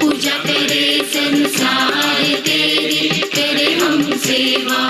पूजा करे संसार तेरी करे हम सेवा।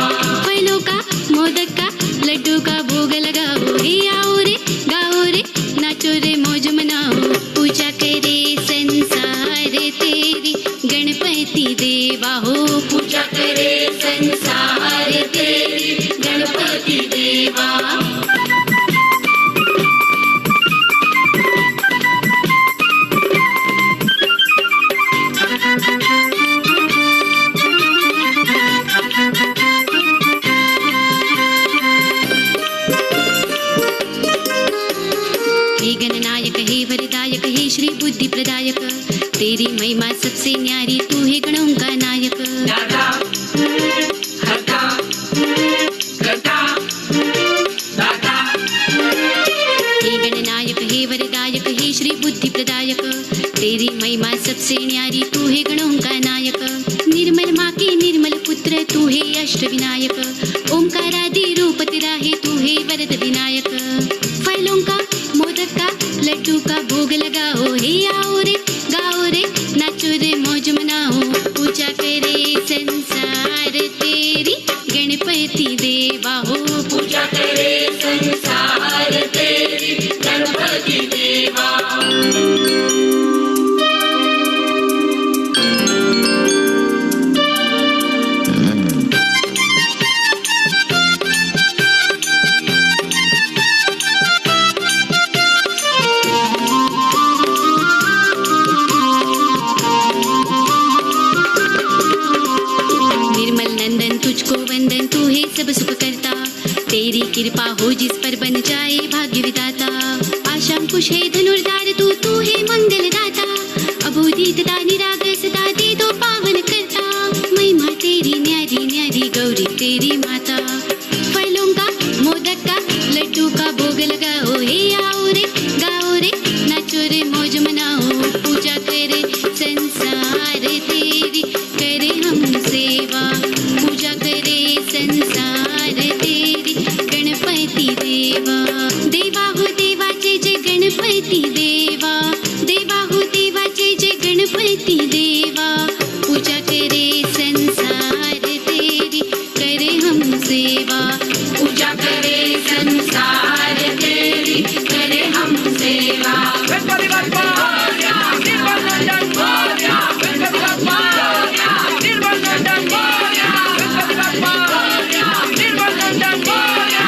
पूजा करे संसार तेरी, करे हम सेवा। गणपति बप्पा मोरया, निर्मल मोरया, गणपति बप्पा मोरया, निर्मल मोरया, गणपति बप्पा मोरया, निर्मल मोरया।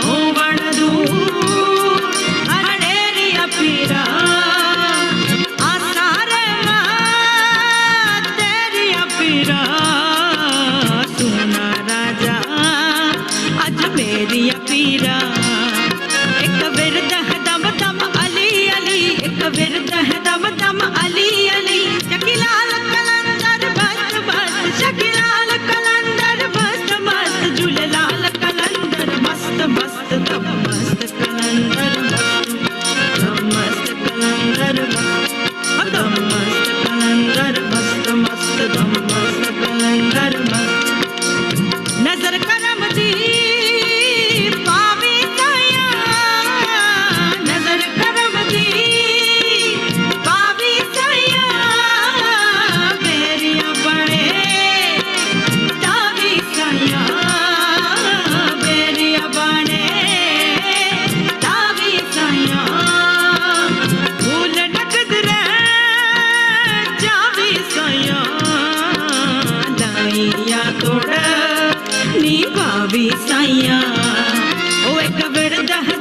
हो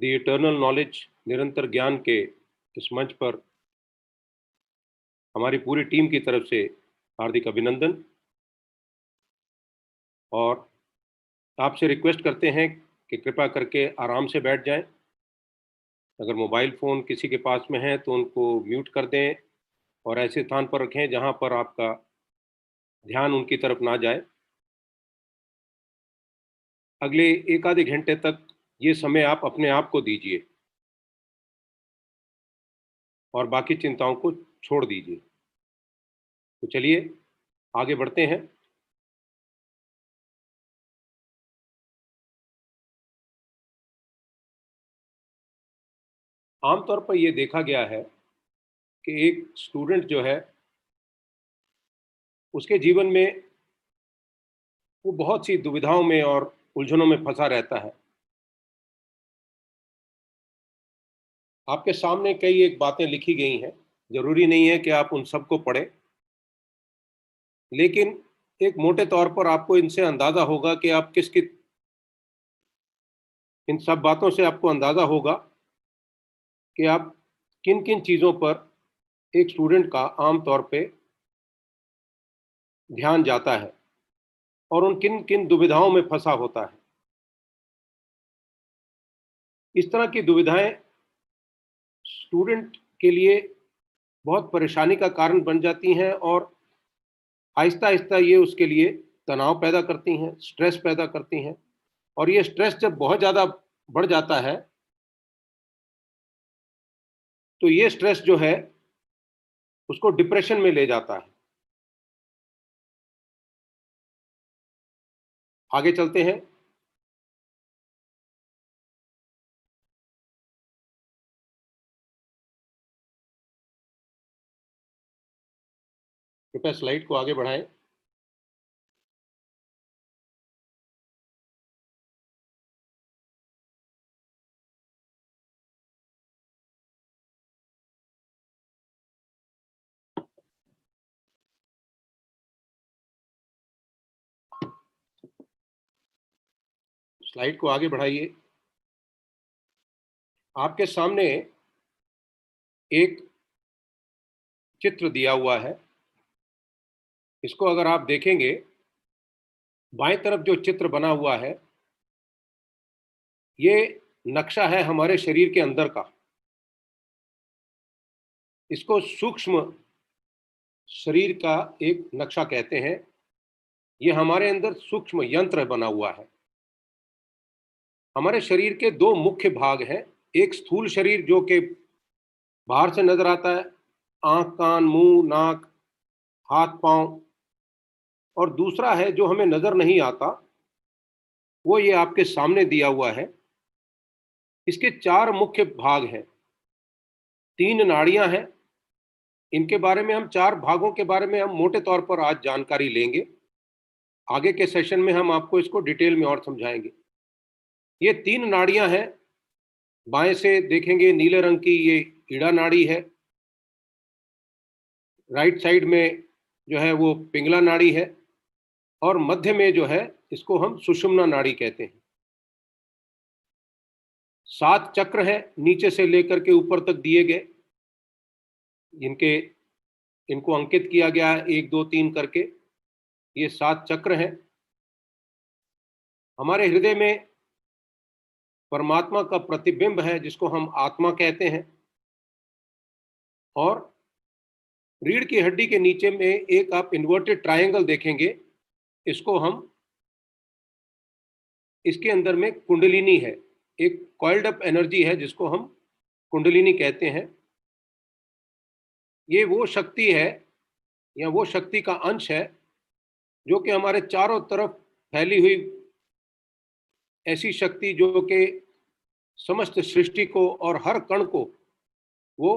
द इटर्नल नॉलेज, निरंतर ज्ञान के इस मंच पर हमारी पूरी टीम की तरफ से हार्दिक अभिनंदन। और आपसे रिक्वेस्ट करते हैं कि कृपया करके आराम से बैठ जाएं। अगर मोबाइल फ़ोन किसी के पास में है तो उनको म्यूट कर दें और ऐसे स्थान पर रखें जहां पर आपका ध्यान उनकी तरफ ना जाए। अगले एक आधे घंटे तक ये समय आप अपने आप को दीजिए और बाकी चिंताओं को छोड़ दीजिए। तो चलिए आगे बढ़ते हैं। आमतौर पर यह देखा गया है कि एक स्टूडेंट जो है उसके जीवन में वो बहुत सी दुविधाओं में और उलझनों में फंसा रहता है। आपके सामने कई एक बातें लिखी गई हैं, जरूरी नहीं है कि आप उन सबको पढ़ें, लेकिन एक मोटे तौर पर आपको इनसे अंदाजा होगा कि आप इन सब बातों से आपको अंदाजा होगा कि आप किन किन चीज़ों पर एक स्टूडेंट का आम तौर पे ध्यान जाता है और उन किन किन दुविधाओं में फंसा होता है। इस तरह की दुविधाएं स्टूडेंट के लिए बहुत परेशानी का कारण बन जाती हैं और आहिस्ता आहिस्ता ये उसके लिए तनाव पैदा करती हैं, स्ट्रेस पैदा करती हैं। और ये स्ट्रेस जब बहुत ज़्यादा बढ़ जाता है तो ये स्ट्रेस जो है उसको डिप्रेशन में ले जाता है। आगे चलते हैं। कृपया स्लाइड को आगे बढ़ाएं। स्लाइड को आगे बढ़ाइए। आपके सामने एक चित्र दिया हुआ है। इसको अगर आप देखेंगे, बाएं तरफ जो चित्र बना हुआ है ये नक्शा है हमारे शरीर के अंदर का। इसको सूक्ष्म शरीर का एक नक्शा कहते हैं। ये हमारे अंदर सूक्ष्म यंत्र बना हुआ है। हमारे शरीर के दो मुख्य भाग हैं। एक स्थूल शरीर जो कि बाहर से नजर आता है, आंख, कान, मुंह, नाक, हाथ, पांव। और दूसरा है जो हमें नजर नहीं आता, वो ये आपके सामने दिया हुआ है। इसके चार मुख्य भाग हैं, तीन नाड़ियां हैं। इनके बारे में हम, चार भागों के बारे में हम मोटे तौर पर आज जानकारी लेंगे। आगे के सेशन में हम आपको इसको डिटेल में और समझाएंगे। ये तीन नाड़ियां हैं। बाएं से देखेंगे नीले रंग की ये ईड़ा नाड़ी है। राइट साइड में जो है वो पिंगला नाड़ी है और मध्य में जो है इसको हम सुषुम्ना नाड़ी कहते हैं। 7 चक्र हैं नीचे से लेकर के ऊपर तक दिए गए। इनको अंकित किया गया है 1 2 3 करके। ये 7 चक्र हैं। हमारे हृदय में परमात्मा का प्रतिबिंब है जिसको हम आत्मा कहते हैं। और रीढ़ की हड्डी के नीचे में एक आप इन्वर्टेड ट्रायंगल देखेंगे। इसके अंदर में कुंडलिनी है, एक कॉइल्ड अप एनर्जी है जिसको हम कुंडलिनी कहते हैं। ये वो शक्ति है या वो शक्ति का अंश है जो कि हमारे चारों तरफ फैली हुई ऐसी शक्ति जो कि समस्त सृष्टि को और हर कण को वो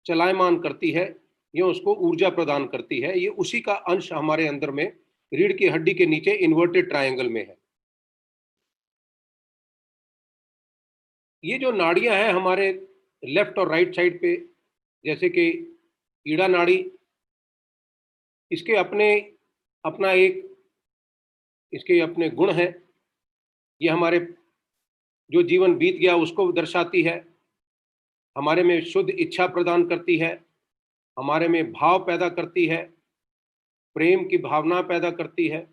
चलायमान करती है या उसको ऊर्जा प्रदान करती है। ये उसी का अंश हमारे अंदर में रीढ़ की हड्डी के नीचे इन्वर्टेड ट्रायंगल में है। ये जो नाड़ियां हैं हमारे लेफ्ट और राइट साइड पे, जैसे कि ईड़ा नाड़ी, इसके अपने गुण हैं। ये हमारे जो जीवन बीत गया उसको दर्शाती है, हमारे में शुद्ध इच्छा प्रदान करती है, हमारे में भाव पैदा करती है, प्रेम की भावना पैदा करती है।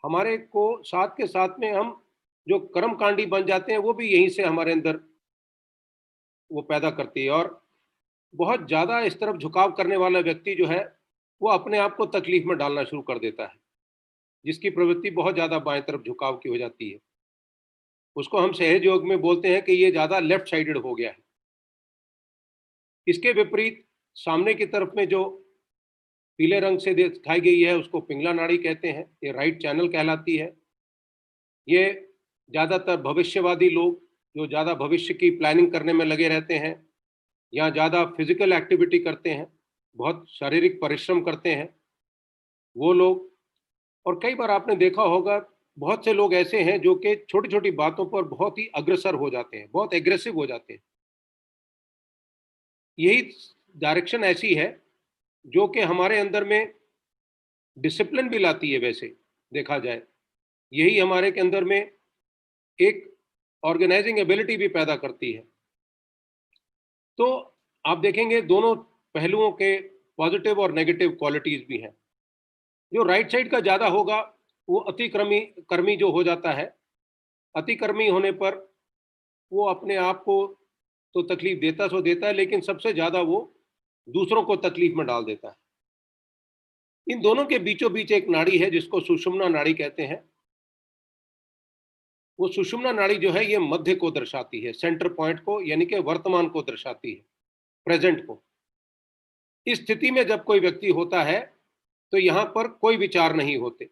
हमारे को साथ के साथ में हम जो कर्मकांडी बन जाते हैं वो भी यहीं से हमारे अंदर वो पैदा करती है। और बहुत ज़्यादा इस तरफ झुकाव करने वाला व्यक्ति जो है वो अपने आप को तकलीफ में डालना शुरू कर देता है, जिसकी प्रवृत्ति बहुत ज़्यादा बाएं तरफ झुकाव की हो जाती है। उसको हम सहज योग में बोलते हैं कि ये ज़्यादा लेफ्ट साइडेड हो गया है। इसके विपरीत सामने की तरफ में जो पीले रंग से दिखाई गई है उसको पिंगला नाड़ी कहते हैं, ये राइट चैनल कहलाती है। ये ज़्यादातर भविष्यवादी लोग जो ज़्यादा भविष्य की प्लानिंग करने में लगे रहते हैं या ज़्यादा फिजिकल एक्टिविटी करते हैं, बहुत शारीरिक परिश्रम करते हैं, वो लोग। और कई बार आपने देखा होगा बहुत से लोग ऐसे हैं जो कि छोटी छोटी बातों पर बहुत ही अग्रसर हो जाते हैं, बहुत एग्रेसिव हो जाते हैं। यही डायरेक्शन ऐसी है जो कि हमारे अंदर में डिसिप्लिन भी लाती है। वैसे देखा जाए यही हमारे के अंदर में एक ऑर्गेनाइजिंग एबिलिटी भी पैदा करती है। तो आप देखेंगे दोनों पहलुओं के पॉजिटिव और नेगेटिव क्वालिटीज भी हैं। जो राइट साइड का ज़्यादा होगा वो अतिक्रमी कर्मी जो हो जाता है। अतिकर्मी होने पर वो अपने आप को तो तकलीफ देता सो देता है, लेकिन सबसे ज़्यादा वो दूसरों को तकलीफ में डाल देता है। इन दोनों के बीचों बीच एक नाड़ी है जिसको सुषुम्ना नाड़ी कहते हैं। वो सुषुम्ना नाड़ी जो है ये मध्य को दर्शाती है, सेंटर पॉइंट को, यानी कि वर्तमान को दर्शाती है, प्रेजेंट को। इस स्थिति में जब कोई व्यक्ति होता है तो यहाँ पर कोई विचार नहीं होते,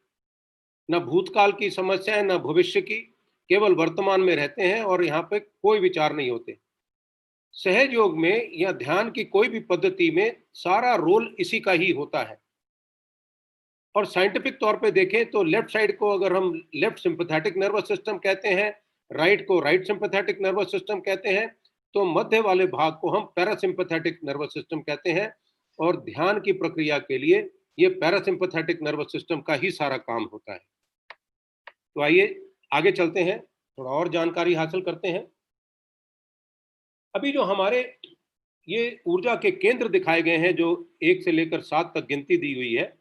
न भूतकाल की समस्या है न भविष्य की, केवल वर्तमान में रहते हैं और यहाँ पे कोई विचार नहीं होते। सहज योग में या ध्यान की कोई भी पद्धति में सारा रोल इसी का ही होता है। और साइंटिफिक तौर पे देखें तो लेफ्ट साइड को अगर हम लेफ्ट सिंपैथेटिक नर्वस सिस्टम कहते हैं, राइट को राइट सिंपैथेटिक नर्वस सिस्टम कहते हैं, तो मध्य वाले भाग को हम पैरासिम्पैथेटिक नर्वस सिस्टम कहते हैं। और ध्यान की प्रक्रिया के लिए ये पैरासिम्पैथेटिक नर्वस सिस्टम का ही सारा काम होता है। तो आइए आगे चलते हैं, थोड़ा और जानकारी हासिल करते हैं। अभी जो हमारे ये ऊर्जा के केंद्र दिखाए गए हैं जो 1 से लेकर 7 तक गिनती दी हुई है,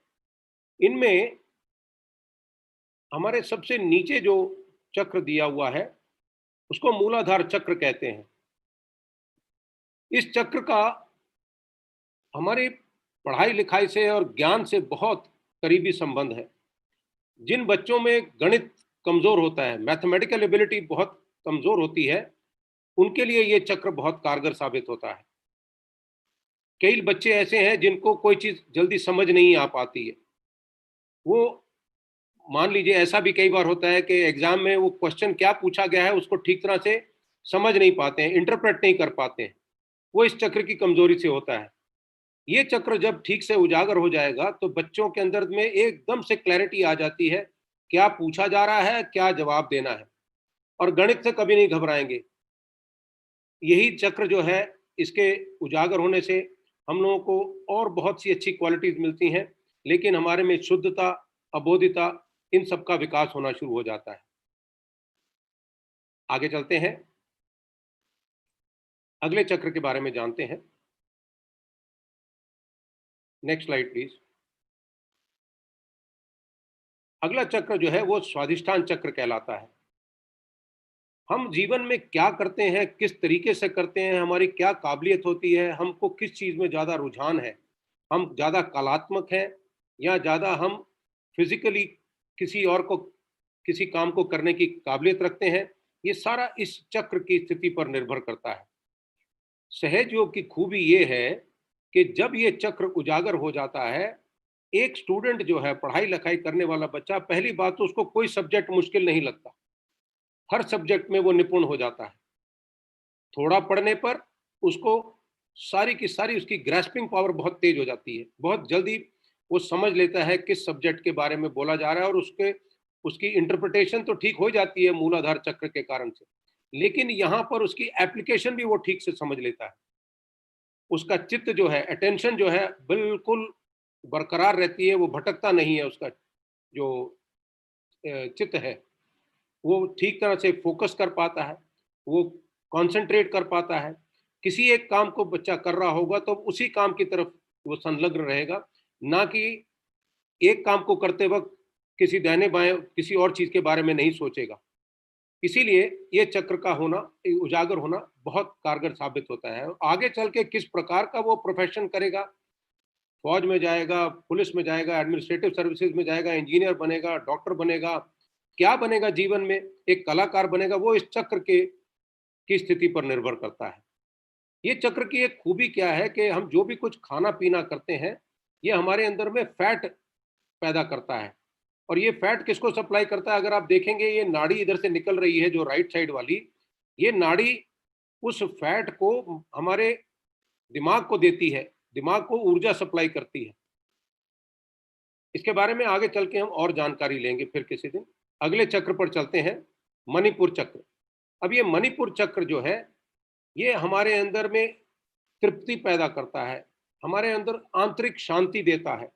इनमें हमारे सबसे नीचे जो चक्र दिया हुआ है उसको मूलाधार चक्र कहते हैं। इस चक्र का हमारी पढ़ाई लिखाई से और ज्ञान से बहुत करीबी संबंध है। जिन बच्चों में गणित कमजोर होता है, मैथमेटिकल एबिलिटी बहुत कमजोर होती है, उनके लिए ये चक्र बहुत कारगर साबित होता है। कई बच्चे ऐसे हैं जिनको कोई चीज जल्दी समझ नहीं आ पाती है। वो मान लीजिए ऐसा भी कई बार होता है कि एग्जाम में वो क्वेश्चन क्या पूछा गया है उसको ठीक तरह से समझ नहीं पाते हैं, इंटरप्रेट नहीं कर पाते हैं। वो इस चक्र की कमजोरी से होता है। ये चक्र जब ठीक से उजागर हो जाएगा तो बच्चों के अंदर में एकदम से क्लैरिटी आ जाती है, क्या पूछा जा रहा है, क्या जवाब देना है, और गणित से कभी नहीं घबराएंगे। यही चक्र जो है, इसके उजागर होने से हम लोगों को और बहुत सी अच्छी क्वालिटीज मिलती हैं, लेकिन हमारे में शुद्धता, अबोधिता, इन सब का विकास होना शुरू हो जाता है। आगे चलते हैं, अगले चक्र के बारे में जानते हैं। Next slide please. अगला चक्र जो है वो स्वाधिष्ठान चक्र कहलाता है। हम जीवन में क्या करते हैं, किस तरीके से करते हैं, हमारी क्या काबिलियत होती है, हमको किस चीज में ज्यादा रुझान है, हम ज्यादा कलात्मक हैं या ज्यादा हम फिजिकली किसी और को किसी काम को करने की काबिलियत रखते हैं, ये सारा इस चक्र की स्थिति पर निर्भर करता है। सहज योग की खूबी ये है कि जब ये चक्र उजागर हो जाता है, एक स्टूडेंट जो है, पढ़ाई लिखाई करने वाला बच्चा, पहली बात तो उसको कोई सब्जेक्ट मुश्किल नहीं लगता, हर सब्जेक्ट में वो निपुण हो जाता है। थोड़ा पढ़ने पर उसको सारी की सारी उसकी ग्रैस्पिंग पावर बहुत तेज हो जाती है, बहुत जल्दी वो समझ लेता है किस सब्जेक्ट के बारे में बोला जा रहा है, और उसकी इंटरप्रिटेशन तो ठीक हो जाती है मूलाधार चक्र के कारण से, लेकिन यहाँ पर उसकी एप्लीकेशन भी वो ठीक से समझ लेता है। उसका चित्त जो है, अटेंशन जो है, बिल्कुल बरकरार रहती है, वो भटकता नहीं है उसका जो चित्त है। वो ठीक तरह से फोकस कर पाता है, वो कंसंट्रेट कर पाता है। किसी एक काम को बच्चा कर रहा होगा तो उसी काम की तरफ वो संलग्न रहेगा, ना कि एक काम को करते वक्त किसी दाहिने बाएं किसी और चीज के बारे में नहीं सोचेगा। इसीलिए ये चक्र का होना, उजागर होना बहुत कारगर साबित होता है। आगे चल के किस प्रकार का वो प्रोफेशन करेगा, फौज में जाएगा, पुलिस में जाएगा, एडमिनिस्ट्रेटिव सर्विसेज में जाएगा, इंजीनियर बनेगा, डॉक्टर बनेगा, क्या बनेगा जीवन में, एक कलाकार बनेगा, वो इस चक्र के की स्थिति पर निर्भर करता है। ये चक्र की एक खूबी क्या है कि हम जो भी कुछ खाना पीना करते हैं, ये हमारे अंदर में फैट पैदा करता है। और ये फैट किसको सप्लाई करता है? अगर आप देखेंगे, ये नाड़ी इधर से निकल रही है जो राइट साइड वाली, ये नाड़ी उस फैट को हमारे दिमाग को देती है, दिमाग को ऊर्जा सप्लाई करती है। इसके बारे में आगे चल के हम और जानकारी लेंगे फिर किसी दिन। अगले चक्र पर चलते हैं, मणिपुर चक्र। अब ये मणिपुर चक्र जो है, ये हमारे अंदर में तृप्ति पैदा करता है, हमारे अंदर आंतरिक शांति देता है।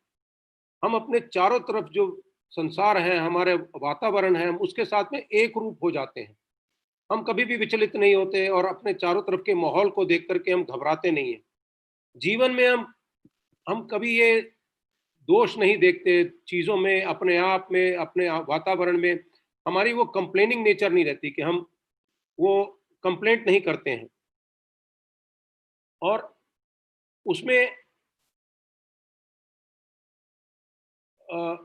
हम अपने चारों तरफ जो संसार है, हमारे वातावरण है, हम उसके साथ में एक रूप हो जाते हैं। हम कभी भी विचलित नहीं होते और अपने चारों तरफ के माहौल को देख करके हम घबराते नहीं हैं। जीवन में हम कभी ये दोष नहीं देखते चीज़ों में, अपने आप में, अपने वातावरण में। हमारी वो कंप्लेनिंग नेचर नहीं रहती कि हम वो कंप्लेंट नहीं करते हैं। और उसमें अ,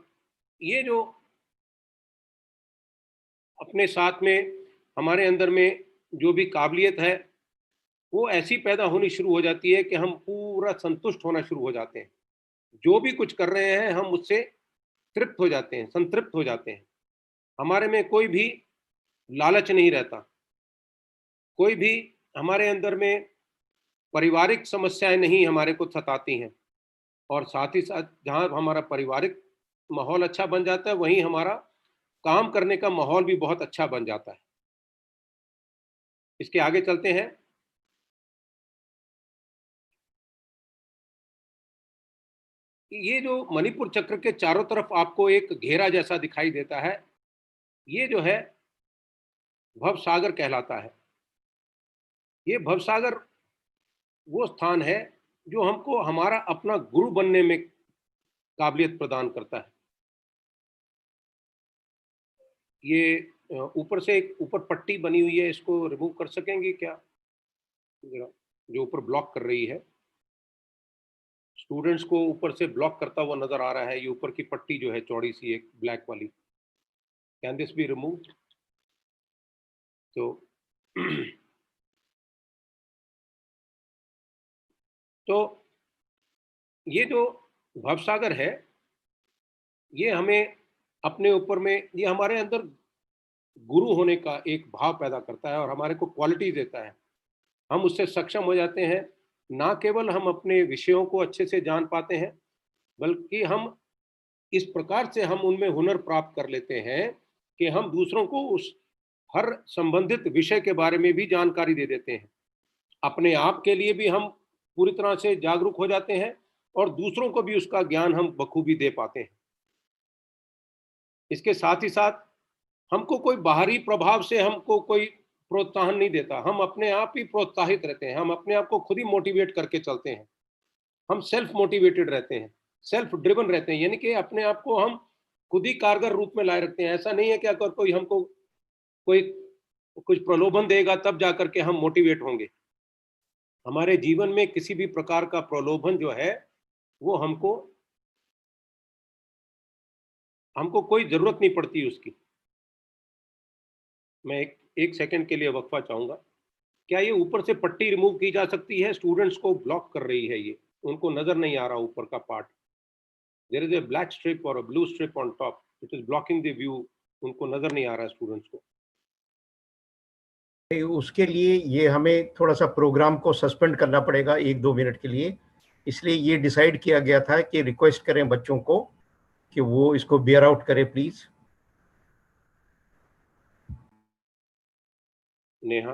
ये जो अपने साथ में हमारे अंदर में जो भी काबिलियत है, वो ऐसी पैदा होनी शुरू हो जाती है कि हम पूरा संतुष्ट होना शुरू हो जाते हैं। जो भी कुछ कर रहे हैं हम उससे तृप्त हो जाते हैं, संतृप्त हो जाते हैं। हमारे में कोई भी लालच नहीं रहता, कोई भी हमारे अंदर में पारिवारिक समस्याएं नहीं हमारे को सताती हैं। और साथ ही साथ जहाँ हमारा पारिवारिक माहौल अच्छा बन जाता है, वहीं हमारा काम करने का माहौल भी बहुत अच्छा बन जाता है। इसके आगे चलते हैं। ये जो मणिपुर चक्र के चारों तरफ आपको एक घेरा जैसा दिखाई देता है, ये जो है भव सागर कहलाता है। ये भव सागर वो स्थान है जो हमको हमारा अपना गुरु बनने में काबिलियत प्रदान करता है। ये ऊपर से एक ऊपर पट्टी बनी हुई है, इसको रिमूव कर सकेंगे क्या जरा, जो ऊपर ब्लॉक कर रही है, स्टूडेंट्स को ऊपर से ब्लॉक करता हुआ नजर आ रहा है। ये ऊपर की पट्टी जो है चौड़ी सी एक ब्लैक वाली, कैन दिस बी रिमूव? तो तो ये जो भवसागर है, ये हमें अपने ऊपर में, ये हमारे अंदर गुरु होने का एक भाव पैदा करता है और हमारे को क्वालिटी देता है। हम उससे सक्षम हो जाते हैं। ना केवल हम अपने विषयों को अच्छे से जान पाते हैं, बल्कि हम इस प्रकार से हम उनमें हुनर प्राप्त कर लेते हैं कि हम दूसरों को उस हर संबंधित विषय के बारे में भी जानकारी दे देते हैं। अपने आप के लिए भी हम पूरी तरह से जागरूक हो जाते हैं और दूसरों को भी उसका ज्ञान हम बखूबी दे पाते हैं। इसके साथ ही साथ हमको कोई बाहरी प्रभाव से हमको कोई प्रोत्साहन नहीं देता, हम अपने आप ही प्रोत्साहित रहते हैं, हम अपने आप को खुद ही मोटिवेट करके चलते हैं। हम सेल्फ मोटिवेटेड रहते हैं, सेल्फ ड्रिवन रहते हैं, यानी कि अपने आप को हम खुद ही कारगर रूप में लाए रखते हैं। ऐसा नहीं है कि अगर कोई हमको कोई कुछ प्रलोभन देगा तब जाकर के हम मोटिवेट होंगे। हमारे जीवन में किसी भी प्रकार का प्रलोभन जो है, वो हमको हमको कोई जरूरत नहीं पड़ती उसकी। मैं एक सेकंड के लिए वक्फा चाहूंगा। क्या ये ऊपर से पट्टी रिमूव की जा सकती है? स्टूडेंट्स को ब्लॉक कर रही है, ये उनको नजर नहीं आ रहा ऊपर का part. There is a black strip और a blue strip on top, it is blocking the view. उनको नजर नहीं आ रहा है स्टूडेंट्स को। उसके लिए ये हमें थोड़ा सा प्रोग्राम को सस्पेंड करना पड़ेगा 1-2 मिनट के लिए। इसलिए ये डिसाइड किया गया था कि रिक्वेस्ट करें बच्चों को कि वो इसको बेयर आउट करें प्लीज। नेहा,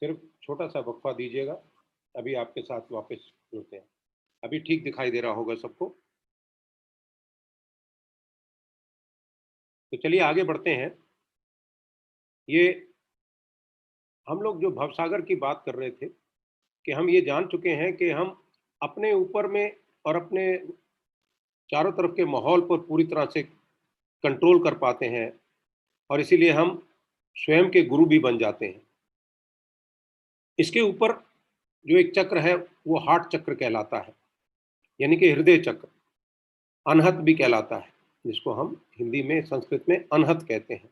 सिर्फ छोटा सा वक्फा दीजिएगा, अभी आपके साथ वापस जुड़ते हैं। अभी ठीक दिखाई दे रहा होगा सबको? तो चलिए आगे बढ़ते हैं। ये हम लोग जो भवसागर की बात कर रहे थे कि हम ये जान चुके हैं कि हम अपने ऊपर में और अपने चारों तरफ के माहौल पर पूरी तरह से कंट्रोल कर पाते हैं, और इसीलिए हम स्वयं के गुरु भी बन जाते हैं। इसके ऊपर जो एक चक्र है वो हार्ट चक्र कहलाता है, यानी कि हृदय चक्र, अनहत भी कहलाता है, जिसको हम हिंदी में संस्कृत में अनहत कहते हैं।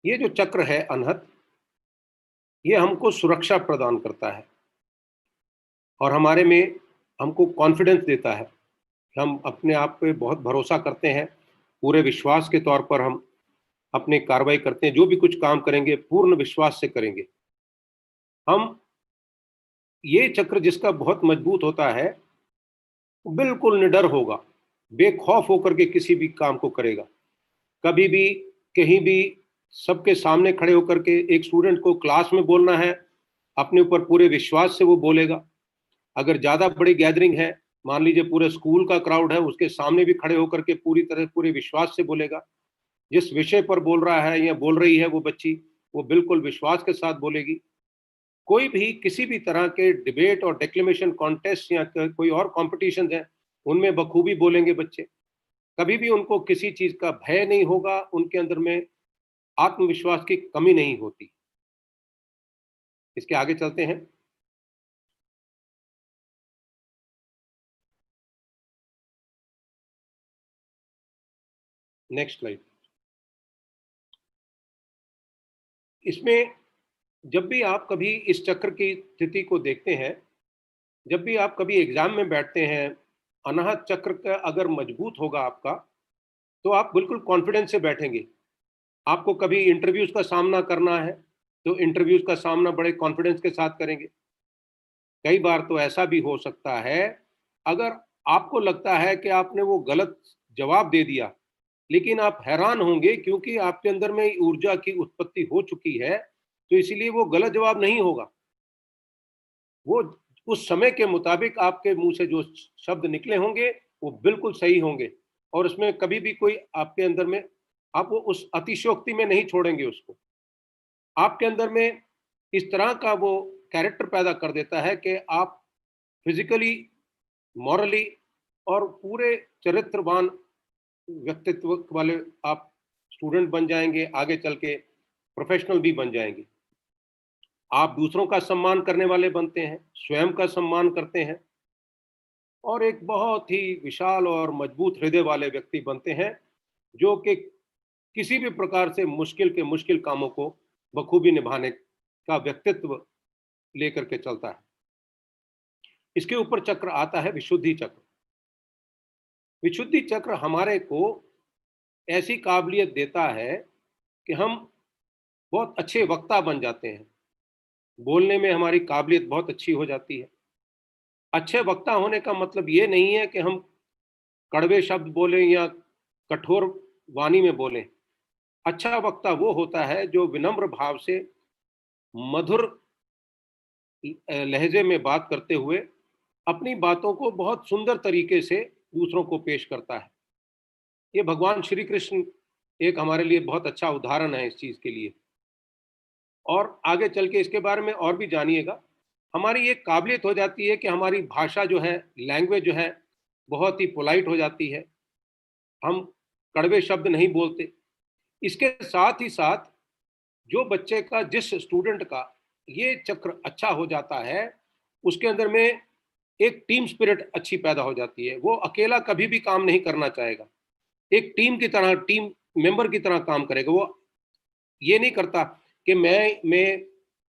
ये जो चक्र है अनहत, ये हमको सुरक्षा प्रदान करता है और हमारे में हमको कॉन्फिडेंस देता है। हम अपने आप पे बहुत भरोसा करते हैं, पूरे विश्वास के तौर पर हम अपनी कार्रवाई करते हैं, जो भी कुछ काम करेंगे पूर्ण विश्वास से करेंगे हम। ये चक्र जिसका बहुत मजबूत होता है, बिल्कुल निडर होगा, बेखौफ होकर के किसी भी काम को करेगा। कभी भी कहीं भी सबके सामने खड़े होकर के एक स्टूडेंट को क्लास में बोलना है, अपने ऊपर पूरे विश्वास से वो बोलेगा। अगर ज्यादा बड़ी गैदरिंग है, मान लीजिए पूरे स्कूल का क्राउड है, उसके सामने भी खड़े होकर के पूरी तरह पूरे विश्वास से बोलेगा। जिस विषय पर बोल रहा है या बोल रही है वो बच्ची, वो बिल्कुल विश्वास के साथ बोलेगी। कोई भी किसी भी तरह के डिबेट और डिक्लेमेशन कॉन्टेस्ट या कोई और कॉम्पिटिशन है, उनमें बखूबी बोलेंगे बच्चे। कभी भी उनको किसी चीज का भय नहीं होगा, उनके अंदर में आत्मविश्वास की कमी नहीं होती। इसके आगे चलते हैं। Next slide. इसमें जब भी आप कभी इस चक्र की स्थिति को देखते हैं, जब भी आप कभी एग्जाम में बैठते हैं, अनाहत चक्र का अगर मजबूत होगा आपका, तो आप बिल्कुल कॉन्फिडेंस से बैठेंगे। आपको कभी इंटरव्यूज का सामना करना है तो इंटरव्यूज का सामना बड़े कॉन्फिडेंस के साथ करेंगे। कई बार तो ऐसा भी हो सकता है, अगर आपको लगता है कि आपने वो गलत जवाब दे दिया, लेकिन आप हैरान होंगे क्योंकि आपके अंदर में ऊर्जा की उत्पत्ति हो चुकी है, तो इसीलिए वो गलत जवाब नहीं होगा। वो उस समय के मुताबिक आपके मुंह से जो शब्द निकले होंगे वो बिल्कुल सही होंगे, और उसमें कभी भी कोई आपके अंदर में, आप वो उस अतिशयोक्ति में नहीं छोड़ेंगे उसको। आपके अंदर में इस तरह का वो कैरेक्टर पैदा कर देता है कि आप फिजिकली, मॉरली और पूरे चरित्रवान व्यक्तित्व वाले आप स्टूडेंट बन जाएंगे, आगे चल के प्रोफेशनल भी बन जाएंगे। आप दूसरों का सम्मान करने वाले बनते हैं, स्वयं का सम्मान करते हैं, और एक बहुत ही विशाल और मजबूत हृदय वाले व्यक्ति बनते हैं, जो कि किसी भी प्रकार से मुश्किल के मुश्किल कामों को बखूबी निभाने का व्यक्तित्व लेकर के चलता है। इसके ऊपर चक्र आता है विशुद्धि चक्र। विशुद्धि चक्र हमारे को ऐसी काबिलियत देता है कि हम बहुत अच्छे वक्ता बन जाते हैं, बोलने में हमारी काबिलियत बहुत अच्छी हो जाती है। अच्छे वक्ता होने का मतलब ये नहीं है कि हम कड़वे शब्द बोलें या कठोर वाणी में बोलें। अच्छा वक्ता वो होता है जो विनम्र भाव से मधुर लहजे में बात करते हुए अपनी बातों को बहुत सुंदर तरीके से दूसरों को पेश करता है। ये भगवान श्री कृष्ण एक हमारे लिए बहुत अच्छा उदाहरण है इस चीज के लिए। और आगे चल के इसके बारे में और भी जानिएगा। हमारी ये काबिलियत हो जाती है कि हमारी भाषा जो है, लैंग्वेज जो है, बहुत ही पोलाइट हो जाती है, हम कड़वे शब्द नहीं बोलते। इसके साथ ही साथ जो बच्चे का, जिस स्टूडेंट का ये चक्र अच्छा हो जाता है, उसके अंदर में एक टीम स्पिरिट अच्छी पैदा हो जाती है। वो अकेला कभी भी काम नहीं करना चाहेगा, एक टीम की तरह, टीम मेंबर की तरह काम करेगा। वो ये नहीं करता कि मैं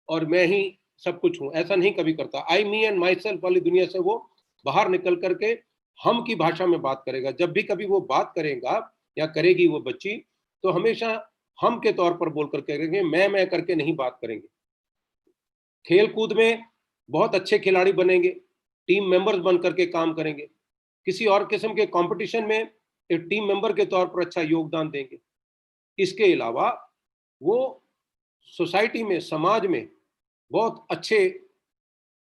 और मैं ही सब कुछ हूं, ऐसा नहीं कभी करता। आई मी एंड माई सेल्फ वाली दुनिया से वो बाहर निकल करके हम की भाषा में बात करेगा। जब भी कभी वो बात करेगा या करेगी वो बच्ची, तो हमेशा हम के तौर पर बोल कर करेंगे, मैं करके नहीं बात करेंगे। खेल कूद में बहुत अच्छे खिलाड़ी बनेंगे, टीम मेंबर्स बन करके काम करेंगे। किसी और किस्म के कंपटीशन में एक टीम मेंबर के तौर पर अच्छा योगदान देंगे। इसके अलावा वो सोसाइटी में, समाज में बहुत अच्छे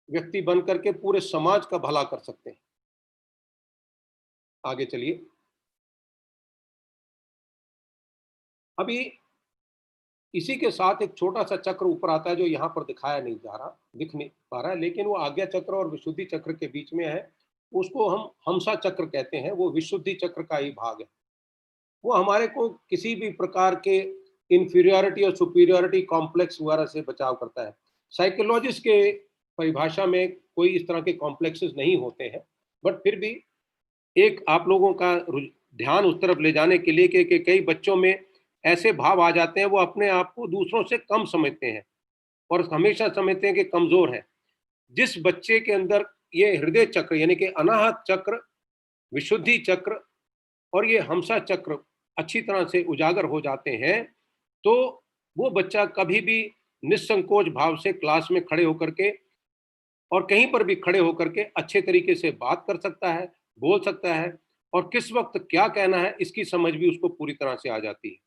व्यक्ति बन करके पूरे समाज का भला कर सकते हैं। आगे चलिए। अभी इसी के साथ एक छोटा सा चक्र ऊपर आता है जो यहाँ पर दिखाया नहीं जा रहा, दिख नहीं पा रहा है, लेकिन वो आज्ञा चक्र और विशुद्धि चक्र के बीच में है। उसको हम हमसा चक्र कहते हैं। वो विशुद्धि चक्र का ही भाग है। वो हमारे को किसी भी प्रकार के इंफीरियरिटी और सुपीरियरिटी कॉम्प्लेक्स वगैरह से बचाव करता है। साइकोलॉजिस्ट के परिभाषा में कोई इस तरह के कॉम्प्लेक्सेस नहीं होते हैं, बट फिर भी एक आप लोगों का ध्यान उस तरफ ले जाने के लिए कि कई बच्चों में ऐसे भाव आ जाते हैं, वो अपने आप को दूसरों से कम समझते हैं और हमेशा समझते हैं कि कमजोर है। जिस बच्चे के अंदर ये हृदय चक्र यानी कि अनाहत चक्र, विशुद्धि चक्र और ये हमसा चक्र अच्छी तरह से उजागर हो जाते हैं, तो वो बच्चा कभी भी निसंकोच भाव से क्लास में खड़े होकर के और कहीं पर भी खड़े होकर के अच्छे तरीके से बात कर सकता है, बोल सकता है, और किस वक्त क्या कहना है इसकी समझ भी उसको पूरी तरह से आ जाती है।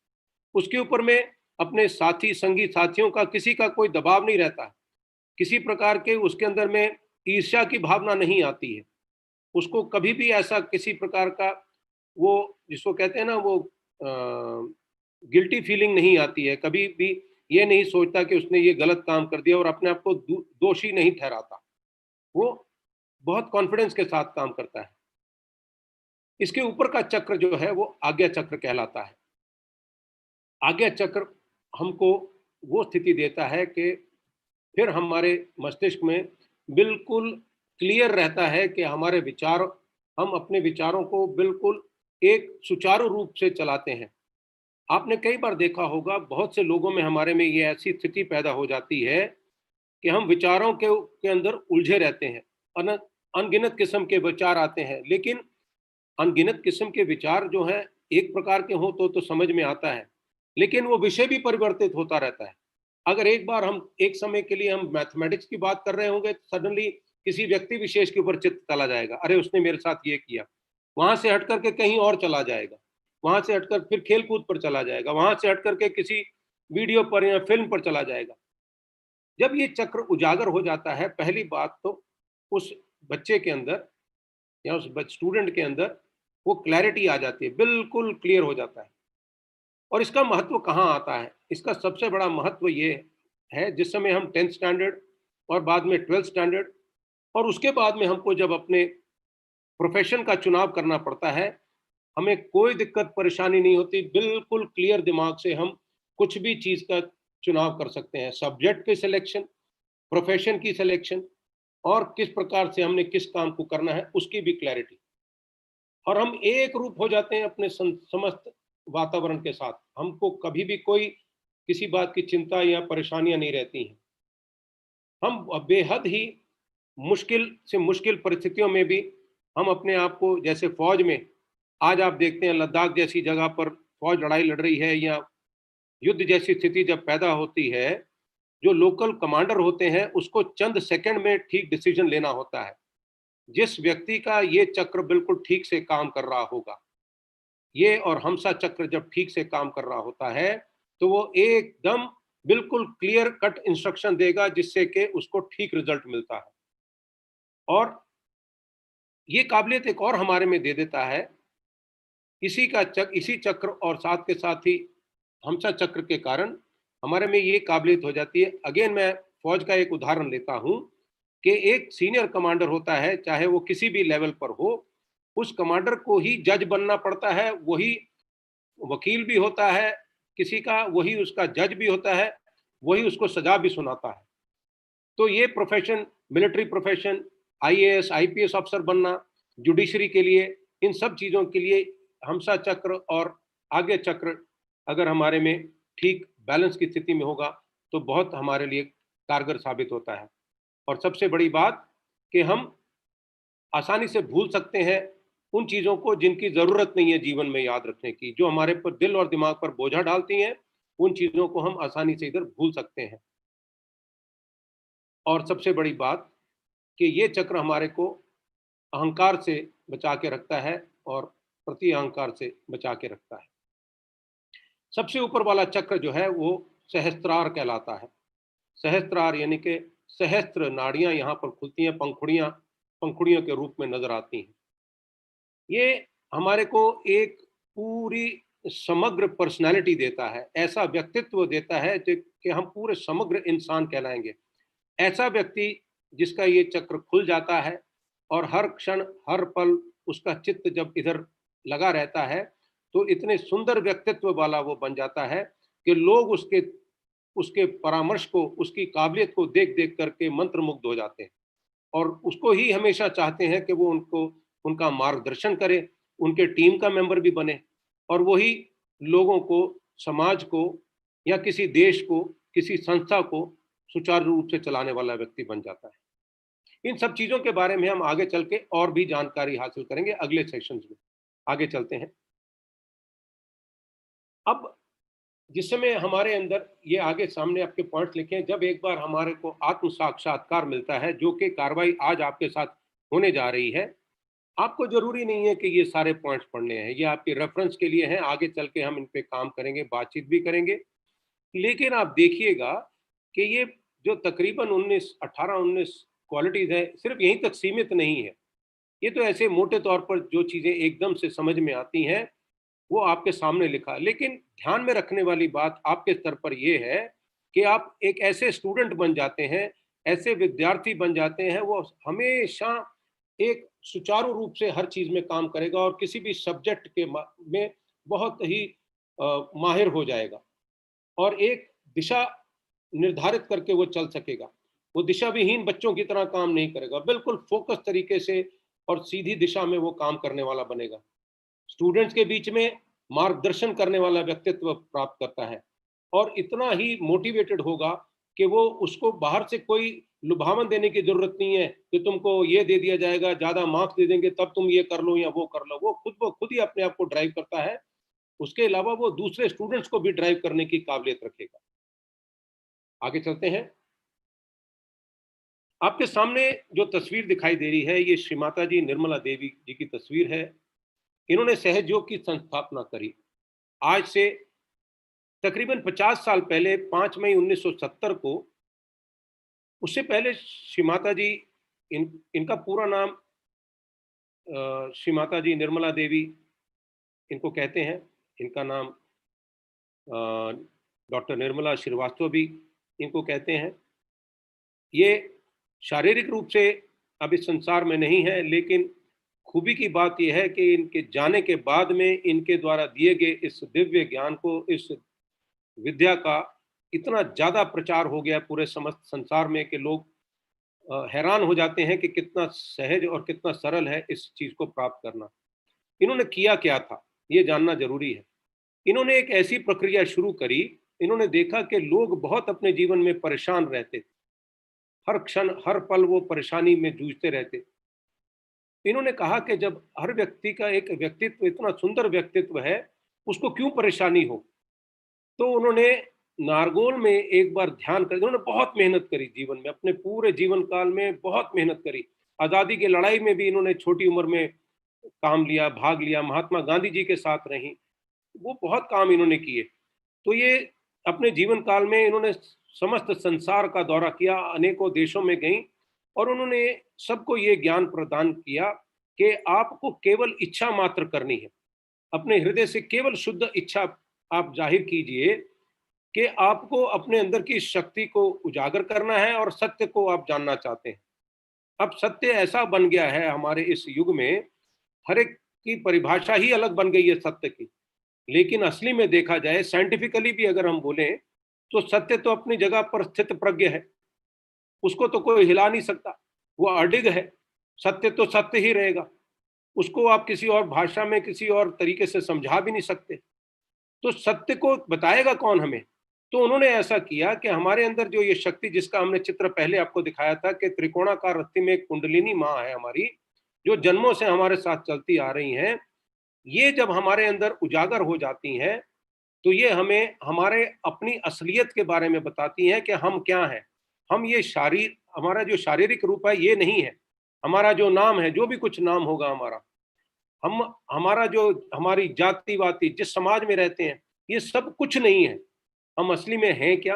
उसके ऊपर में अपने साथी संगी साथियों का किसी का कोई दबाव नहीं रहता, किसी प्रकार के उसके अंदर में ईर्ष्या की भावना नहीं आती है। उसको कभी भी ऐसा किसी प्रकार का वो जिसको कहते हैं ना वो गिल्टी फीलिंग नहीं आती है। कभी भी ये नहीं सोचता कि उसने ये गलत काम कर दिया और अपने आप को दोषी नहीं ठहराता। वो बहुत कॉन्फिडेंस के साथ काम करता है। इसके ऊपर का चक्र जो है वो आज्ञा चक्र कहलाता है। आज्ञा चक्र हमको वो स्थिति देता है कि फिर हमारे मस्तिष्क में बिल्कुल क्लियर रहता है कि हमारे विचार, हम अपने विचारों को बिल्कुल एक सुचारू रूप से चलाते हैं। आपने कई बार देखा होगा बहुत से लोगों में हमारे में ये ऐसी स्थिति पैदा हो जाती है कि हम विचारों के अंदर उलझे रहते हैं। अनगिनत किस्म के विचार आते हैं, लेकिन अनगिनत किस्म के विचार जो हैं एक प्रकार के हों तो समझ में आता है, लेकिन वो विषय भी परिवर्तित होता रहता है। अगर एक बार हम एक समय के लिए हम मैथमेटिक्स की बात कर रहे होंगे तो सडनली किसी व्यक्ति विशेष के ऊपर चित्त चला जाएगा, अरे उसने मेरे साथ ये किया। वहां से हट करके कहीं और चला जाएगा, वहां से हटकर फिर खेल कूद पर चला जाएगा, वहां से हट करके किसी वीडियो पर या फिल्म पर चला जाएगा। जब ये चक्र उजागर हो जाता है, पहली बात तो उस बच्चे के अंदर या उस स्टूडेंट के अंदर वो क्लैरिटी आ जाती है, बिल्कुल क्लियर हो जाता है। और इसका महत्व कहाँ आता है? इसका सबसे बड़ा महत्व ये है जिस समय हम 10th स्टैंडर्ड और बाद में 12th स्टैंडर्ड और उसके बाद में हमको जब अपने प्रोफेशन का चुनाव करना पड़ता है, हमें कोई दिक्कत परेशानी नहीं होती। बिल्कुल क्लियर दिमाग से हम कुछ भी चीज़ का चुनाव कर सकते हैं। सब्जेक्ट की सिलेक्शन, प्रोफेशन की सिलेक्शन और किस प्रकार से हमने किस काम को करना है उसकी भी क्लैरिटी। और हम एक रूप हो जाते हैं अपने समस्त वातावरण के साथ। हमको कभी भी कोई किसी बात की चिंता या परेशानियां नहीं रहती हैं। हम बेहद ही मुश्किल से मुश्किल परिस्थितियों में भी हम अपने आप को, जैसे फौज में आज आप देखते हैं लद्दाख जैसी जगह पर फौज लड़ाई लड़ रही है या युद्ध जैसी स्थिति जब पैदा होती है, जो लोकल कमांडर होते हैं उसको चंद सेकंड में ठीक डिसीजन लेना होता है। जिस व्यक्ति का ये चक्र बिल्कुल ठीक से काम कर रहा होगा, ये और हमसा चक्र जब ठीक से काम कर रहा होता है तो वो एकदम बिल्कुल क्लियर कट इंस्ट्रक्शन देगा जिससे कि उसको ठीक रिजल्ट मिलता है। और ये काबिलियत एक और हमारे में दे देता है, इसी चक्र और साथ के साथ ही हमसा चक्र के कारण हमारे में ये काबिलियत हो जाती है। अगेन मैं फौज का एक उदाहरण लेता हूँ कि एक सीनियर कमांडर होता है, चाहे वो किसी भी लेवल पर हो, उस कमांडर को ही जज बनना पड़ता है, वही वकील भी होता है किसी का, वही उसका जज भी होता है, वही उसको सजा भी सुनाता है। तो ये profession, military profession, IAS IPS अफसर बनना, जुडिशरी के लिए, इन सब चीज़ों के लिए हमसा चक्र और आगे चक्र अगर हमारे में ठीक बैलेंस की स्थिति में होगा तो बहुत हमारे लिए कारगर साबित होता है। और सबसे बड़ी बात कि हम आसानी से भूल सकते हैं उन चीज़ों को जिनकी ज़रूरत नहीं है जीवन में याद रखने की, जो हमारे पर दिल और दिमाग पर बोझा डालती हैं, उन चीज़ों को हम आसानी से इधर भूल सकते हैं। और सबसे बड़ी बात कि ये चक्र हमारे को अहंकार से बचा के रखता है और प्रति अहंकार से बचा के रखता है। सबसे ऊपर वाला चक्र जो है वो सहस्त्रार कहलाता है। सहस्त्रार यानी कि सहस्त्र नाड़ियां यहाँ पर खुलती हैं, पंखुड़ियों के रूप में नजर आती हैं। ये हमारे को एक पूरी समग्र पर्सनालिटी देता है, ऐसा व्यक्तित्व देता है जो कि हम पूरे समग्र इंसान कहलाएंगे। ऐसा व्यक्ति जिसका ये चक्र खुल जाता है और हर क्षण हर पल उसका चित्त जब इधर लगा रहता है, तो इतने सुंदर व्यक्तित्व वाला वो बन जाता है कि लोग उसके उसके परामर्श को, उसकी काबिलियत को देख देख करके मंत्रमुग्ध हो जाते हैं और उसको ही हमेशा चाहते हैं कि वो उनका मार्गदर्शन करे, उनके टीम का मेंबर भी बने और वही लोगों को, समाज को या किसी देश को, किसी संस्था को सुचारू रूप से चलाने वाला व्यक्ति बन जाता है। इन सब चीजों के बारे में हम आगे चल के और भी जानकारी हासिल करेंगे अगले सेशंस में। आगे चलते हैं। अब जिस समय हमारे अंदर ये आगे सामने आपके पॉइंट्स लिखे हैं, जब एक बार हमारे को आत्म साक्षात्कार मिलता है, जो कि कार्रवाई आज आपके साथ होने जा रही है, आपको जरूरी नहीं है कि ये सारे पॉइंट्स पढ़ने हैं, ये आपके रेफरेंस के लिए हैं। आगे चल के हम इन पे काम करेंगे, बातचीत भी करेंगे। लेकिन आप देखिएगा कि ये जो तकरीबन 18-19 क्वालिटीज है, सिर्फ यहीं तक सीमित नहीं है। ये तो ऐसे मोटे तौर पर जो चीजें एकदम से समझ में आती हैं वो आपके सामने लिखा, लेकिन ध्यान में रखने वाली बात आपके स्तर पर यह है कि आप एक ऐसे स्टूडेंट बन जाते हैं, ऐसे विद्यार्थी बन जाते हैं, वो हमेशा एक सुचारू रूप से हर चीज में काम करेगा और किसी भी सब्जेक्ट के में बहुत ही माहिर हो जाएगा और एक दिशा निर्धारित करके वो चल सकेगा। वो दिशा विहीन बच्चों की तरह काम नहीं करेगा, बिल्कुल फोकस तरीके से और सीधी दिशा में वो काम करने वाला बनेगा। स्टूडेंट्स के बीच में मार्गदर्शन करने वाला व्यक्तित्व प्राप्त करता है और इतना ही मोटिवेटेड होगा कि वो उसको बाहर से कोई लुभावन देने की जरूरत नहीं है कि तुमको ये दे दिया जाएगा, ज्यादा मार्क्स दे देंगे तब तुम ये कर लो या वो कर लो। वो खुद ही अपने आप को ड्राइव करता है। उसके अलावा वो दूसरे स्टूडेंट्स को भी ड्राइव करने की काबिलियत रखेगा। आगे चलते हैं। आपके सामने जो तस्वीर दिखाई दे रही है, ये श्रीमाता जी निर्मला देवी जी की तस्वीर है। इन्होंने सहयोग की संस्थापना करी आज से तकरीबन 50 साल पहले, 5 मई 1970 को। उससे पहले श्रीमाता जी, इनका पूरा नाम श्रीमाता जी निर्मला देवी इनको कहते हैं। इनका नाम डॉक्टर निर्मला श्रीवास्तव भी इनको कहते हैं। ये शारीरिक रूप से अब इस संसार में नहीं है, लेकिन खूबी की बात यह है कि इनके जाने के बाद में इनके द्वारा दिए गए इस दिव्य ज्ञान को, इस विद्या का इतना ज्यादा प्रचार हो गया पूरे समस्त संसार में कि लोग हैरान हो जाते हैं कि कितना सहज और कितना सरल है इस चीज को प्राप्त करना। इन्होंने किया क्या था, ये जानना जरूरी है। इन्होंने एक ऐसी प्रक्रिया शुरू करी। इन्होंने देखा कि लोग बहुत अपने जीवन में परेशान रहते, हर क्षण हर पल वो परेशानी में जूझते रहते। इन्होंने कहा कि जब हर व्यक्ति का एक व्यक्तित्व, इतना सुंदर व्यक्तित्व है, उसको क्यों परेशानी हो। तो उन्होंने नारगोल में एक बार ध्यान कर, उन्होंने बहुत मेहनत करी जीवन में, अपने पूरे जीवन काल में बहुत मेहनत करी। आज़ादी की लड़ाई में भी इन्होंने छोटी उम्र में काम लिया, भाग लिया, महात्मा गांधी जी के साथ रही, वो बहुत काम इन्होंने किए। तो ये अपने जीवन काल में इन्होंने समस्त संसार का दौरा किया, अनेकों देशों में गई और उन्होंने सबको ये ज्ञान प्रदान किया कि आपको केवल इच्छा मात्र करनी है। अपने हृदय से केवल शुद्ध इच्छा आप जाहिर कीजिए कि आपको अपने अंदर की शक्ति को उजागर करना है और सत्य को आप जानना चाहते हैं। अब सत्य ऐसा बन गया है हमारे इस युग में, हर एक की परिभाषा ही अलग बन गई है सत्य की। लेकिन असली में देखा जाए, साइंटिफिकली भी अगर हम बोलें, तो सत्य तो अपनी जगह पर स्थित प्रज्ञ है, उसको तो कोई हिला नहीं सकता, वो अडिग है। सत्य तो सत्य ही रहेगा, उसको आप किसी और भाषा में, किसी और तरीके से समझा भी नहीं सकते। तो सत्य को बताएगा कौन हमें। तो उन्होंने ऐसा किया कि हमारे अंदर जो ये शक्ति, जिसका हमने चित्र पहले आपको दिखाया था कि त्रिकोणाकार रस्सी में एक कुंडलिनी माँ है हमारी, जो जन्मों से हमारे साथ चलती आ रही हैं, ये जब हमारे अंदर उजागर हो जाती हैं तो ये हमें हमारे अपनी असलियत के बारे में बताती हैं कि हम क्या हैं। हम ये हमारा जो शारीरिक रूप है ये नहीं है, हमारा जो नाम है, जो भी कुछ नाम होगा हमारा, हमारा जो हमारी जाति वाति, जिस समाज में रहते हैं, ये सब कुछ नहीं है। हम असली में हैं क्या,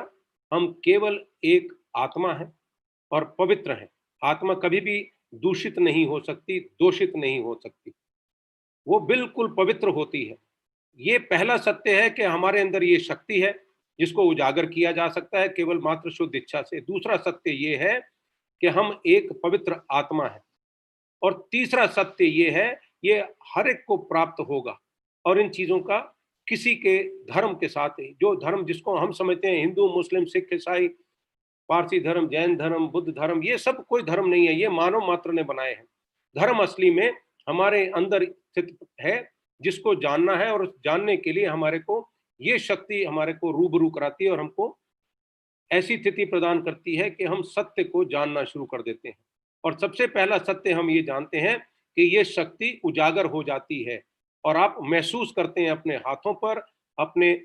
हम केवल एक आत्मा है और पवित्र हैं। आत्मा कभी भी दूषित नहीं हो सकती, दोषित नहीं हो सकती, वो बिल्कुल पवित्र होती है। ये पहला सत्य है कि हमारे अंदर ये शक्ति है जिसको उजागर किया जा सकता है केवल मात्र शुद्ध इच्छा से। दूसरा सत्य ये है कि हम एक पवित्र आत्मा है, और तीसरा सत्य ये है, ये हर एक को प्राप्त होगा। और इन चीजों का किसी के धर्म के साथ, जो धर्म जिसको हम समझते हैं हिंदू, मुस्लिम, सिख, ईसाई, पारसी धर्म, जैन धर्म, बुद्ध धर्म, ये सब कोई धर्म नहीं है, ये मानव मात्र ने बनाए हैं। धर्म असली में हमारे अंदर स्थित है, जिसको जानना है, और जानने के लिए हमारे को ये शक्ति हमारे को रूबरू कराती है और हमको ऐसी स्थिति प्रदान करती है कि हम सत्य को जानना शुरू कर देते हैं। और सबसे पहला सत्य हम ये जानते हैं कि ये शक्ति उजागर हो जाती है और आप महसूस करते हैं अपने हाथों पर, अपने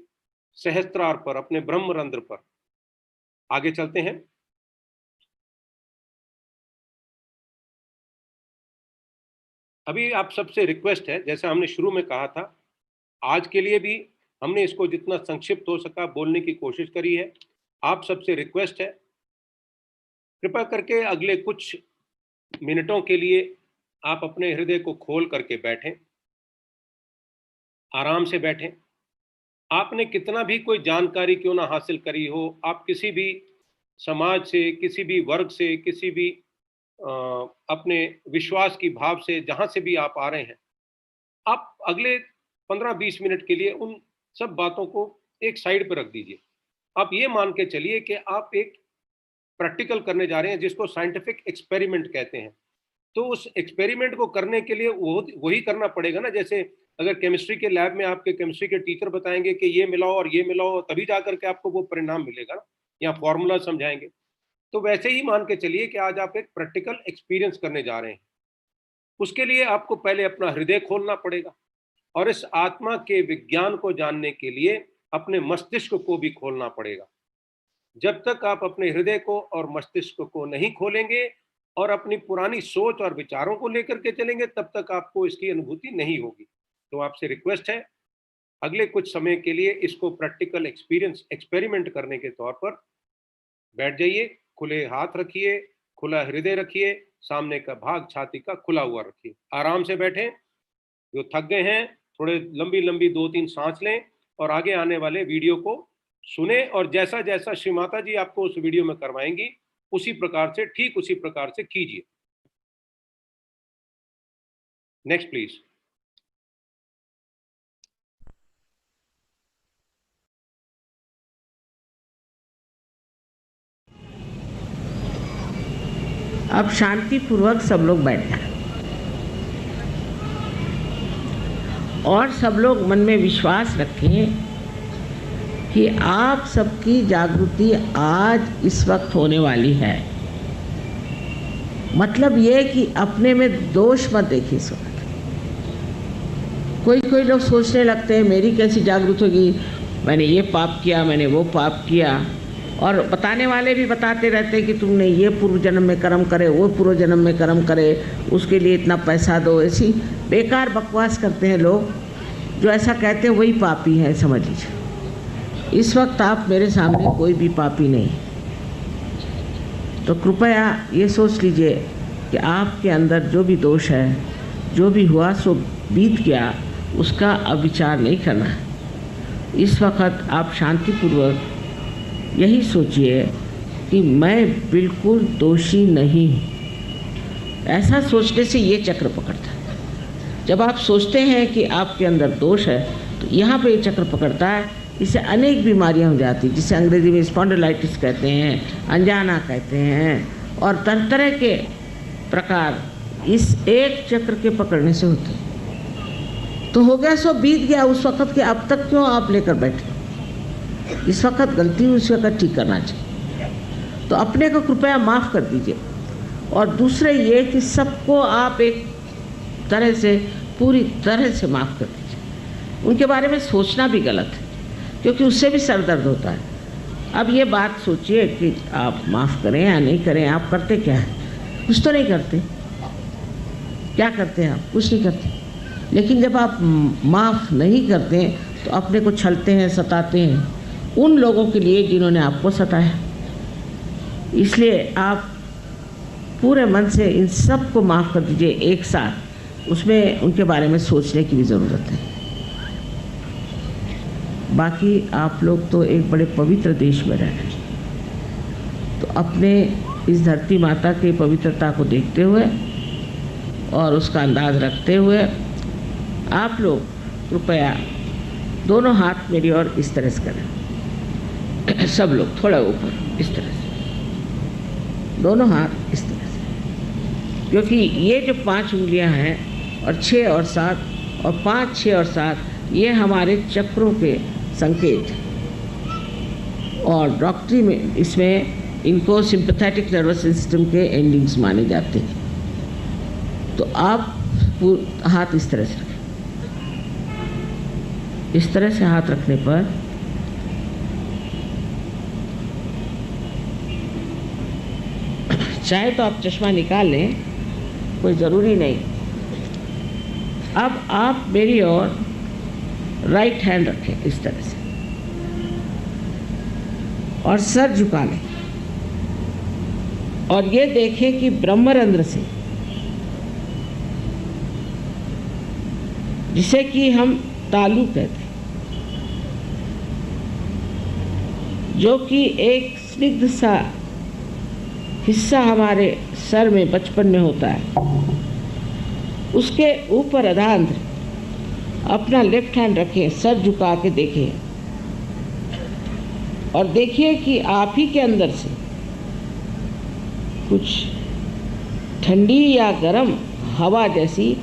सहस्त्रार पर, अपने ब्रह्मरंध्र पर। आगे चलते हैं। अभी आप सबसे रिक्वेस्ट है, जैसे हमने शुरू में कहा था, आज के लिए भी हमने इसको जितना संक्षिप्त हो सका बोलने की कोशिश करी है। आप सबसे रिक्वेस्ट है, कृपया करके अगले कुछ मिनटों के लिए आप अपने हृदय को खोल करके बैठें, आराम से बैठें। आपने कितना भी कोई जानकारी क्यों ना हासिल करी हो, आप किसी भी समाज से, किसी भी वर्ग से, किसी भी अपने विश्वास की भाव से, जहां से भी आप आ रहे हैं, आप अगले 15-20 मिनट के लिए उन सब बातों को एक साइड पर रख दीजिए। आप ये मान के चलिए कि आप एक प्रैक्टिकल करने जा रहे हैं जिसको साइंटिफिक एक्सपेरिमेंट कहते हैं। तो उस एक्सपेरिमेंट को करने के लिए वही करना पड़ेगा ना, जैसे अगर केमिस्ट्री के लैब में आपके केमिस्ट्री के टीचर बताएंगे कि ये मिलाओ और ये मिलाओ, तभी जाकर के आपको वो परिणाम मिलेगा ना, या फॉर्मूला समझाएंगे। तो वैसे ही मान के चलिए कि आज आप एक प्रैक्टिकल एक्सपीरियंस करने जा रहे हैं। उसके लिए आपको पहले अपना हृदय खोलना पड़ेगा, और इस आत्मा के विज्ञान को जानने के लिए अपने मस्तिष्क को भी खोलना पड़ेगा। जब तक आप अपने हृदय को और मस्तिष्क को नहीं खोलेंगे और अपनी पुरानी सोच और विचारों को लेकर के चलेंगे, तब तक आपको इसकी अनुभूति नहीं होगी। तो आपसे रिक्वेस्ट है, अगले कुछ समय के लिए इसको प्रैक्टिकल एक्सपेरिमेंट करने के तौर पर बैठ जाइए। खुले हाथ रखिए, खुला हृदय रखिए, सामने का भाग छाती का खुला हुआ रखिए, आराम से बैठें। जो थक गए हैं, थोड़े लंबी लंबी 2-3 सांस लें और आगे आने वाले वीडियो को सुने, और जैसा जैसा श्री माता जी आपको उस वीडियो में करवाएंगी उसी प्रकार से, ठीक उसी प्रकार से कीजिए। Next please. अब शांति पूर्वक सब लोग बैठना, और सब लोग मन में विश्वास रखें कि आप सबकी जागृति आज इस वक्त होने वाली है। मतलब ये कि अपने में दोष मत देखिए इस वक्त। कोई लोग सोचने लगते हैं मेरी कैसी जागृत होगी, मैंने ये पाप किया, मैंने वो पाप किया, और बताने वाले भी बताते रहते हैं कि तुमने ये पूर्व जन्म में कर्म करे, वो पूर्व जन्म में कर्म करे, उसके लिए इतना पैसा दो। ऐसी बेकार बकवास करते हैं लोग, जो ऐसा कहते हैं वही पापी है, समझ लीजिए। इस वक्त आप मेरे सामने कोई भी पापी नहीं, तो कृपया ये सोच लीजिए कि आपके अंदर जो भी दोष है, जो भी हुआ सो बीत गया, उसका अब विचार नहीं करना है। इस वक्त आप शांतिपूर्वक यही सोचिए कि मैं बिल्कुल दोषी नहीं हूँ। ऐसा सोचने से ये चक्र पकड़ता है। जब आप सोचते हैं कि आपके अंदर दोष है, तो यहाँ पे ये चक्र पकड़ता है। इससे अनेक बीमारियाँ हो जाती, जिसे अंग्रेजी में स्पॉन्डिलाइटिस कहते हैं, अनजाना कहते हैं, और तरह तरह के प्रकार इस एक चक्र के पकड़ने से होते हैं। तो हो गया सो बीत गया, उस वक्त के अब तक क्यों आप लेकर बैठे? इस वक्त गलती हुई, उस वक्त ठीक करना चाहिए। तो अपने को कृपया माफ़ कर दीजिए। और दूसरे ये कि सबको आप एक तरह से, पूरी तरह से माफ़ कर दीजिए। उनके बारे में सोचना भी गलत है, क्योंकि उससे भी सर दर्द होता है। अब ये बात सोचिए कि आप माफ़ करें या नहीं करें। आप करते क्या हैं? कुछ तो नहीं करते। क्या करते हैं आप? कुछ नहीं करते। लेकिन जब आप माफ़ नहीं करते तो अपने को छलते हैं, सताते हैं, उन लोगों के लिए जिन्होंने आपको सताया। इसलिए आप पूरे मन से इन सब को माफ़ कर दीजिए एक साथ। उसमें उनके बारे में सोचने की भी ज़रूरत है। बाकी आप लोग तो एक बड़े पवित्र देश में रह रहे हैं, तो अपने इस धरती माता की पवित्रता को देखते हुए और उसका अंदाज़ रखते हुए आप लोग कृपया दोनों हाथ मेरी ओर इस तरह से करें। सब लोग थोड़ा ऊपर इस तरह से, दोनों हाथ इस तरह से, क्योंकि ये जो 5 उंगलियां हैं और 6 और 7 और 5, 6 और 7 ये हमारे चक्रों के संकेत हैं। और डॉक्टरी में इसमें इनको सिंपैथेटिक नर्वस सिस्टम के एंडिंग्स माने जाते हैं। तो आप हाथ इस तरह से रखें। इस तरह से हाथ रखने पर चाहे तो आप चश्मा निकाल लें, कोई ज़रूरी नहीं। अब आप मेरी ओर राइट हैंड रखें इस तरह से और सर झुका लें और ये देखें कि ब्रह्मरंध्र से, जिसे कि हम तालु कहते हैं, जो कि एक स्निग्ध सा हिस्सा हमारे सर में बचपन में होता है, उसके ऊपर अधांध्र अपना लेफ्ट हैंड रखें, सर झुका के देखें और देखिए कि आप ही के अंदर से कुछ ठंडी या गर्म हवा जैसी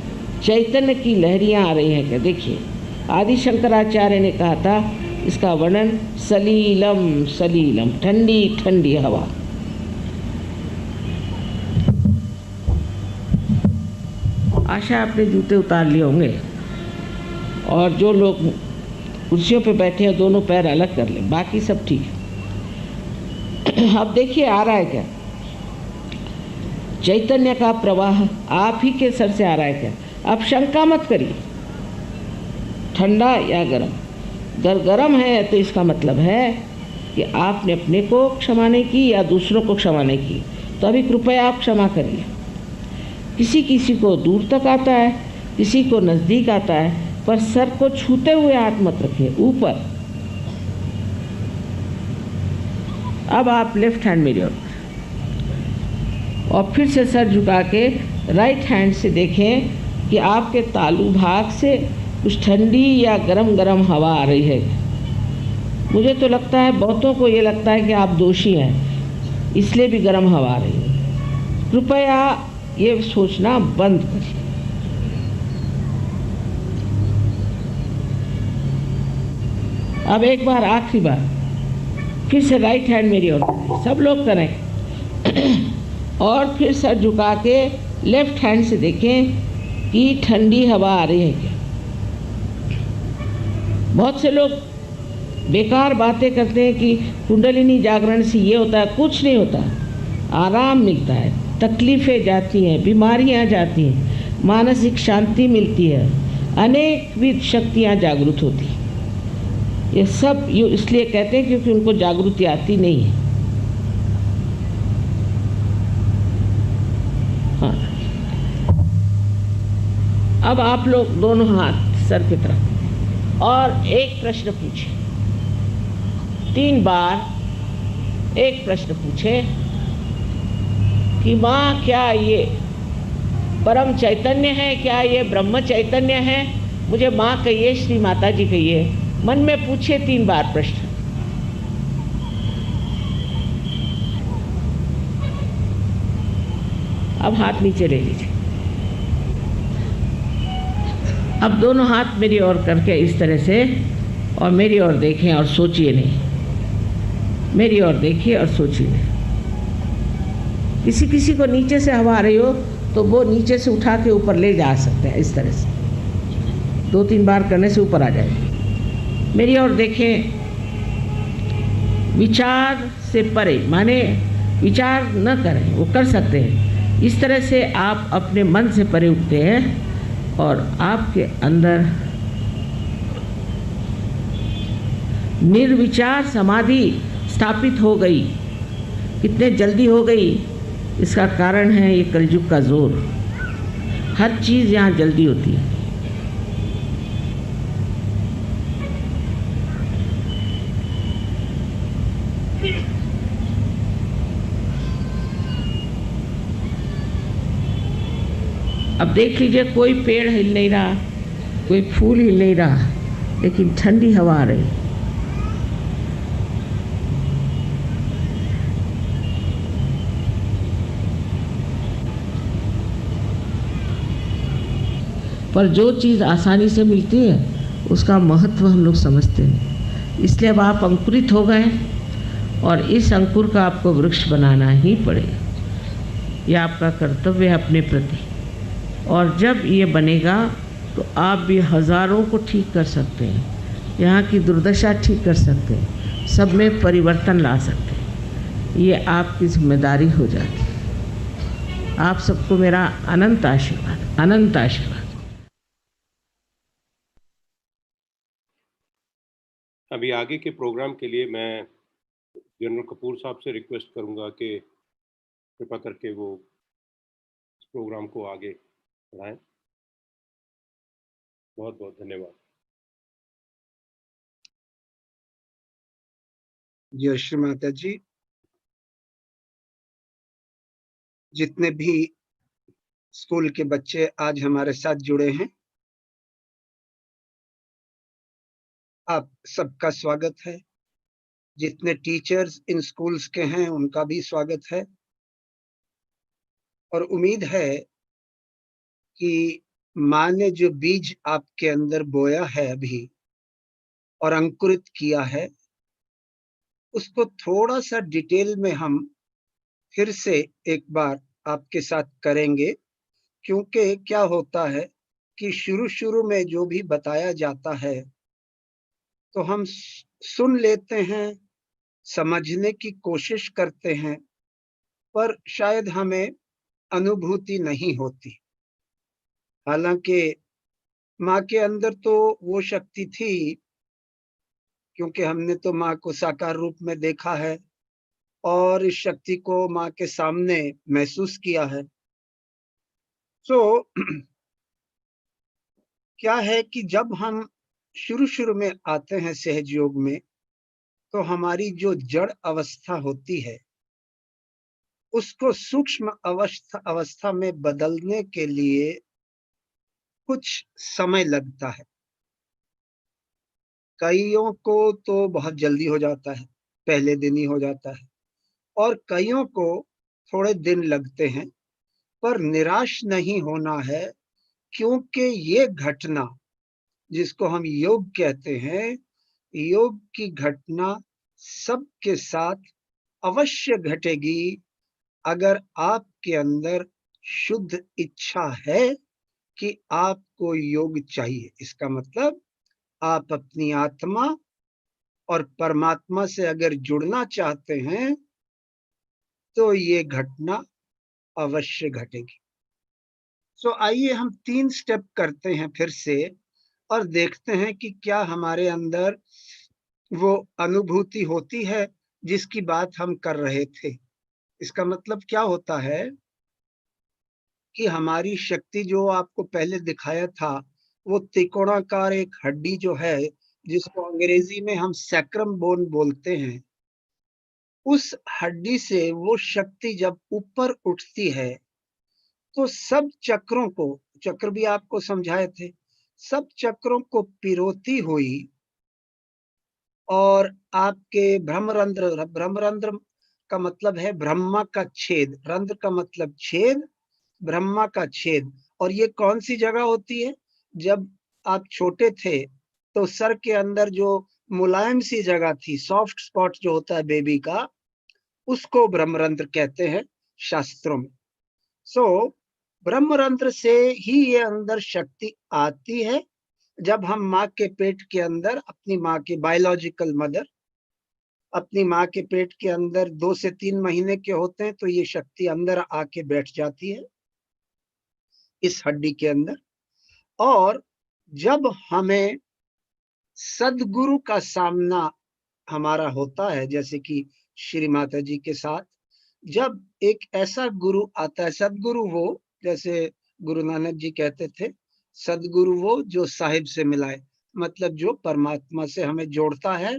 चैतन्य की लहरियां आ रही हैं क्या? देखिए, आदि शंकराचार्य ने कहा था इसका वर्णन सलीलम सलीलम, ठंडी ठंडी हवा। आशा आपने जूते उतार लिए होंगे और जो लोग कुर्सियों पे बैठे हैं दोनों पैर अलग कर लें, बाकी सब ठीक है। अब देखिए आ रहा है क्या चैतन्य का प्रवाह, आप ही के सर से आ रहा है क्या? अब शंका मत करिए ठंडा या गर्म। अगर गर्म है तो इसका मतलब है कि आपने अपने को क्षमा नहीं की या दूसरों को क्षमा नहीं की, तो अभी कृपया आप क्षमा करिए। किसी किसी को दूर तक आता है, किसी को नज़दीक आता है, पर सर को छूते हुए हाथ मत रखिए, ऊपर। अब आप लेफ्ट हैंड मेरी ओर और फिर से सर झुका के राइट हैंड से देखें कि आपके तालु भाग से कुछ ठंडी या गरम गरम हवा आ रही है। मुझे to लगता है बहुतों को ये लगता है कि आप दोषी हैं, इसलिए भी गरम हवा आ रही है। कृपया ये सोचना बंद करिए। अब एक बार, आखिरी बार, फिर से राइट हैंड मेरी ओर, सब लोग करें और फिर सर झुका के लेफ्ट हैंड से देखें कि ठंडी हवा आ रही है क्या। बहुत से लोग बेकार बातें करते हैं कि कुंडलिनी जागरण से ये होता है, कुछ नहीं होता। आराम मिलता है, तकलीफ़ें जाती हैं, बीमारियां जाती हैं, मानसिक शांति मिलती है, अनेक विध शक्तियां जागृत होती हैं। ये सब ये इसलिए कहते हैं क्योंकि उनको जागृति आती नहीं है। हाँ, अब आप लोग दोनों हाथ सर की तरफ और एक प्रश्न पूछे, 3 बार एक प्रश्न पूछे कि माँ क्या ये परम चैतन्य है, क्या ये ब्रह्म चैतन्य है? मुझे माँ कहिए, श्री माता जी कहिए। मन में पूछे 3 बार प्रश्न। अब हाथ नीचे ले लीजिए। अब दोनों हाथ मेरी ओर करके इस तरह से और मेरी ओर देखें और सोचिए नहीं। मेरी ओर देखिए और सोचिए नहीं। किसी किसी को नीचे से हवा आ रही हो तो वो नीचे से उठा के ऊपर ले जा सकते हैं, इस तरह से 2-3 बार करने से ऊपर आ जाएगी। मेरी ओर देखें, विचार से परे, माने विचार न करें, वो कर सकते हैं। इस तरह से आप अपने मन से परे उठते हैं और आपके अंदर निर्विचार समाधि स्थापित हो गई। कितने जल्दी हो गई, इसका कारण है ये कलयुग का जोर। हर चीज़ यहाँ जल्दी होती है। अब देख लीजिए, कोई पेड़ हिल नहीं रहा, कोई फूल हिल नहीं रहा, लेकिन ठंडी हवा आ रही। पर जो चीज़ आसानी से मिलती है उसका महत्व हम लोग समझते हैं। इसलिए अब आप अंकुरित हो गए और इस अंकुर का आपको वृक्ष बनाना ही पड़ेगा। यह आपका कर्तव्य है अपने प्रति। और जब ये बनेगा तो आप भी हज़ारों को ठीक कर सकते हैं, यहाँ की दुर्दशा ठीक कर सकते हैं, सब में परिवर्तन ला सकते हैं। ये आपकी जिम्मेदारी हो जाती है। आप सबको मेरा अनंत आशीर्वाद, अनंत आशीर्वाद। अभी आगे के प्रोग्राम के लिए मैं जनरल कपूर साहब से रिक्वेस्ट करूंगा कि कृपा करके वो इस प्रोग्राम को आगे बढ़ाएं। बहुत बहुत धन्यवाद। जय श्री माता जी। जितने भी स्कूल के बच्चे आज हमारे साथ जुड़े हैं, आप सबका स्वागत है। जितने टीचर्स इन स्कूल्स के हैं उनका भी स्वागत है। और उम्मीद है कि माँ ने जो बीज आपके अंदर बोया है अभी और अंकुरित किया है, उसको थोड़ा सा डिटेल में हम फिर से एक बार आपके साथ करेंगे। क्योंकि क्या होता है कि शुरू शुरू में जो भी बताया जाता है तो हम सुन लेते हैं, समझने की कोशिश करते हैं, पर शायद हमें अनुभूति नहीं होती। हालांकि माँ के अंदर तो वो शक्ति थी, क्योंकि हमने तो माँ को साकार रूप में देखा है और इस शक्ति को माँ के सामने महसूस किया है। तो क्या है कि जब हम शुरू शुरू में आते हैं सहज योग में, तो हमारी जो जड़ अवस्था होती है उसको सूक्ष्म अवस्था में बदलने के लिए कुछ समय लगता है। कईयों को तो बहुत जल्दी हो जाता है, पहले दिन ही हो जाता है, और कईयों को थोड़े दिन लगते हैं। पर निराश नहीं होना है, क्योंकि ये घटना जिसको हम योग कहते हैं, योग की घटना सबके साथ अवश्य घटेगी, अगर आपके अंदर शुद्ध इच्छा है कि आपको योग चाहिए। इसका मतलब आप अपनी आत्मा और परमात्मा से अगर जुड़ना चाहते हैं तो ये घटना अवश्य घटेगी। सो आइए हम 3 स्टेप करते हैं फिर से और देखते हैं कि क्या हमारे अंदर वो अनुभूति होती है जिसकी बात हम कर रहे थे। इसका मतलब क्या होता है कि हमारी शक्ति जो आपको पहले दिखाया था, वो त्रिकोणाकार एक हड्डी जो है, जिसको अंग्रेजी में हम सैक्रम बोन बोलते हैं, उस हड्डी से वो शक्ति जब ऊपर उठती है तो सब चक्रों को, चक्र भी आपको समझाए थे, सब चक्रों को पिरोती हुई और आपके ब्रह्मरंध्र, ब्रह्मरंध्र का मतलब है ब्रह्मा का छेद, रंध्र का मतलब छेद, ब्रह्मा का छेद। और ये कौन सी जगह होती है? जब आप छोटे थे तो सर के अंदर जो मुलायम सी जगह थी, सॉफ्ट स्पॉट जो होता है बेबी का, उसको ब्रह्मरंध्र कहते हैं शास्त्रों में। सो ब्रह्मरंध्र से ही ये अंदर शक्ति आती है। जब हम माँ के पेट के अंदर, अपनी माँ के बायोलॉजिकल मदर, अपनी माँ के पेट के अंदर 2 से 3 महीने के होते हैं, तो ये शक्ति अंदर आके बैठ जाती है इस हड्डी के अंदर। और जब हमें सदगुरु का सामना हमारा होता है, जैसे कि श्री माता जी के साथ, जब एक ऐसा गुरु आता है, सदगुरु वो, जैसे गुरु नानक जी कहते थे, सदगुरु वो जो साहिब से मिलाए, मतलब जो परमात्मा से हमें जोड़ता है,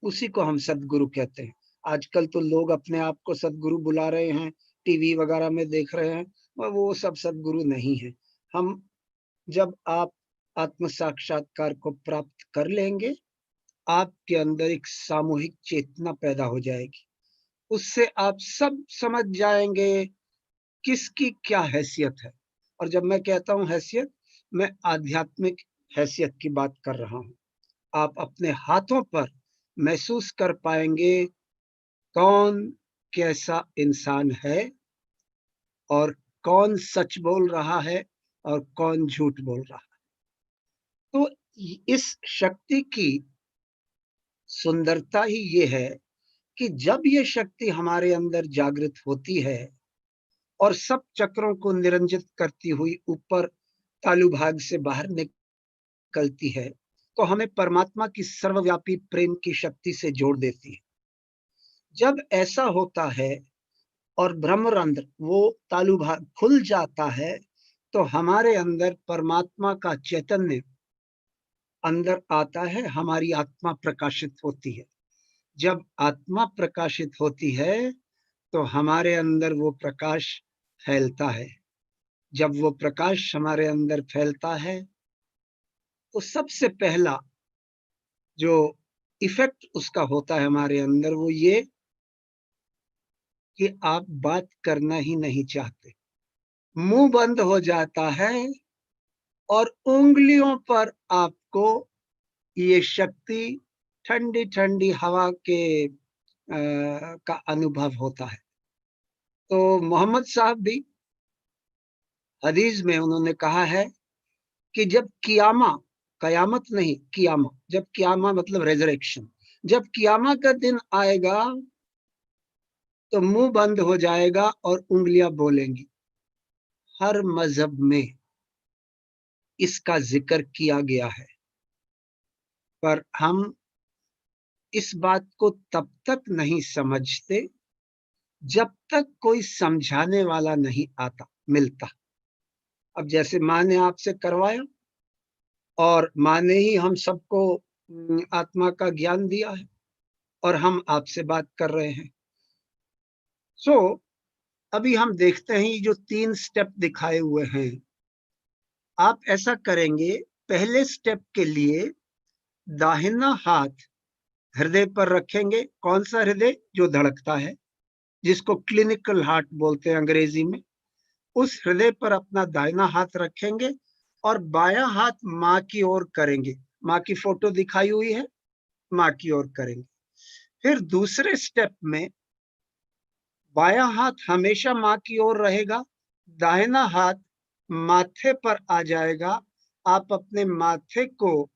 उसी को हम सदगुरु कहते हैं। आजकल तो लोग अपने आप को सदगुरु बुला रहे हैं, टीवी वगैरह में देख रहे हैं, और वो सब सदगुरु नहीं है। हम, जब आप आत्म साक्षात्कार को प्राप्त कर लेंगे, आपके अंदर एक सामूहिक चेतना पैदा हो जाएगी। उससे आप सब समझ जाएंगे किसकी क्या हैसियत है। और जब मैं कहता हूं हैसियत, मैं आध्यात्मिक हैसियत की बात कर रहा हूं। आप अपने हाथों पर महसूस कर पाएंगे कौन कैसा इंसान है, और कौन सच बोल रहा है और कौन झूठ बोल रहा है। तो इस शक्ति की सुंदरता ही ये है कि जब ये शक्ति हमारे अंदर जागृत होती है और सब चक्रों को निरंजित करती हुई ऊपर तालु भाग से बाहर निकलती है, तो हमें परमात्मा की सर्वव्यापी प्रेम की शक्ति से जोड़ देती है। जब ऐसा होता है और ब्रह्मरंध्र, वो तालु भाग खुल जाता है, तो हमारे अंदर परमात्मा का चैतन्य अंदर आता है, हमारी आत्मा प्रकाशित होती है। जब आत्मा प्रकाशित होती है तो हमारे अंदर वो प्रकाश फैलता है। जब वो प्रकाश हमारे अंदर फैलता है तो सबसे पहला जो इफेक्ट उसका होता है हमारे अंदर, वो ये कि आप बात करना ही नहीं चाहते, मुंह बंद हो जाता है, और उंगलियों पर आपको ये शक्ति, ठंडी ठंडी हवा के का अनुभव होता है। तो मोहम्मद साहब भी हदीस में उन्होंने कहा है कि जब कियामा, कयामत नहीं, कियामा, जब कियामा मतलब रेजरेक्शन, जब कियामा का दिन आएगा तो मुंह बंद हो जाएगा और उंगलियां बोलेंगी। हर मजहब में इसका जिक्र किया गया है, पर हम इस बात को तब तक नहीं समझते जब तक कोई समझाने वाला नहीं आता, मिलता। अब जैसे माँ ने आपसे करवाया और माँ ने ही हम सबको आत्मा का ज्ञान दिया है, और हम आपसे बात कर रहे हैं। सो अभी हम देखते हैं ये जो 3 स्टेप दिखाए हुए हैं, आप ऐसा करेंगे। पहले स्टेप के लिए दाहिना हाथ हृदय पर रखेंगे। कौन सा हृदय? जो धड़कता है, जिसको क्लिनिकल हार्ट बोलते हैं अंग्रेजी में। उस हृदय पर अपना दाहिना हाथ रखेंगे और बायां हाथ माँ की ओर करेंगे। माँ की फोटो दिखाई हुई है, माँ की ओर करेंगे। फिर दूसरे स्टेप में बायां हाथ हमेशा माँ की ओर रहेगा, दाहिना हाथ माथे पर आ जाएगा। आप अपने माथे को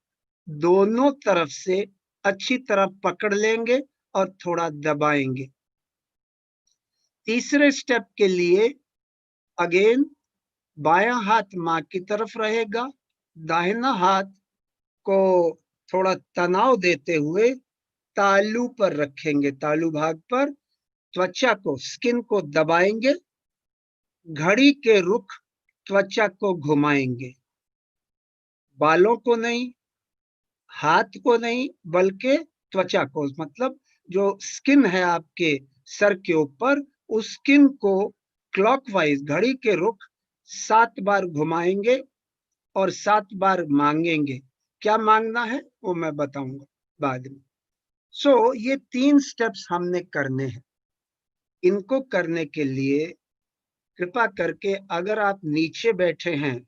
दोनों तरफ से अच्छी तरह पकड़ लेंगे और थोड़ा दबाएंगे। तीसरे स्टेप के लिए अगेन बायां हाथ माँ की तरफ रहेगा, दाहिना हाथ को थोड़ा तनाव देते हुए तालू पर रखेंगे, तालू भाग पर त्वचा को, स्किन को दबाएंगे, घड़ी के रुख त्वचा को घुमाएंगे, बालों को नहीं, हाथ को नहीं, बल्कि त्वचा को, मतलब जो स्किन है आपके सर के ऊपर, उस स्किन को क्लॉकवाइज घड़ी के रुख 7 बार घुमाएंगे और 7 बार मांगेंगे। क्या मांगना है वो मैं बताऊंगा बाद में। सो ये 3 स्टेप्स हमने करने हैं। इनको करने के लिए कृपा करके, अगर आप नीचे बैठे हैं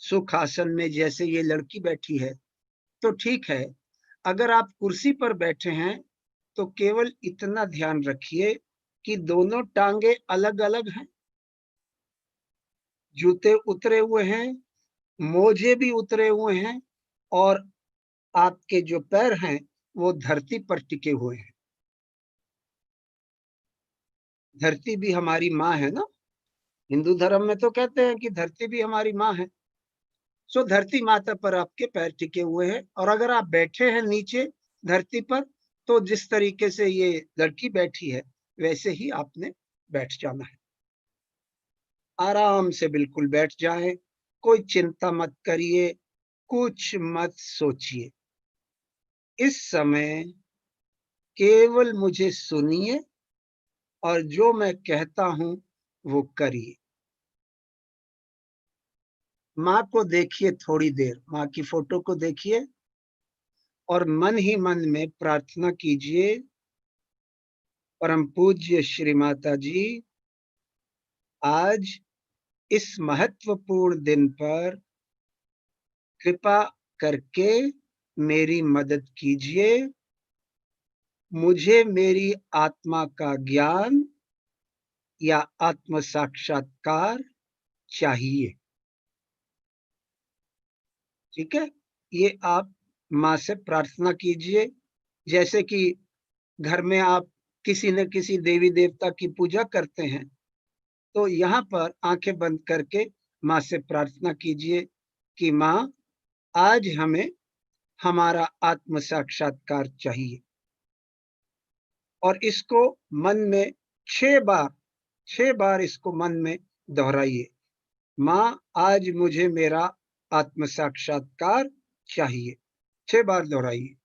सुख आसन में, जैसे ये लड़की बैठी है, तो ठीक है। अगर आप कुर्सी पर बैठे हैं तो केवल इतना ध्यान रखिए कि दोनों टांगे अलग अलग हैं, जूते उतरे हुए हैं, मोजे भी उतरे हुए हैं, और आपके जो पैर हैं वो धरती पर टिके हुए हैं। धरती भी हमारी माँ है ना, हिंदू धर्म में तो कहते हैं कि धरती भी हमारी माँ है। सो धरती माता पर आपके पैर टिके हुए हैं, और अगर आप बैठे हैं नीचे धरती पर, तो जिस तरीके से ये लड़की बैठी है वैसे ही आपने बैठ जाना है। आराम से बिल्कुल बैठ जाएं, कोई चिंता मत करिए, कुछ मत सोचिए। इस समय केवल मुझे सुनिए और जो मैं कहता हूं वो करिए। माँ को देखिए, थोड़ी देर माँ की फोटो को देखिए और मन ही मन में प्रार्थना कीजिए, परम पूज्य श्री माता जी, आज इस महत्वपूर्ण दिन पर कृपा करके मेरी मदद कीजिए। मुझे मेरी आत्मा का ज्ञान या आत्म साक्षात्कार चाहिए। ठीक है, ये आप माँ से प्रार्थना कीजिए। जैसे कि घर में आप किसी न किसी देवी देवता की पूजा करते हैं, तो यहाँ पर आंखें बंद करके माँ से प्रार्थना कीजिए कि माँ, आज हमें हमारा आत्म साक्षात्कार चाहिए। और इसको मन में 6 बार इसको मन में दोहराइए। माँ, आज मुझे मेरा आत्म साक्षात्कार चाहिए। 6 बार दोहराइए।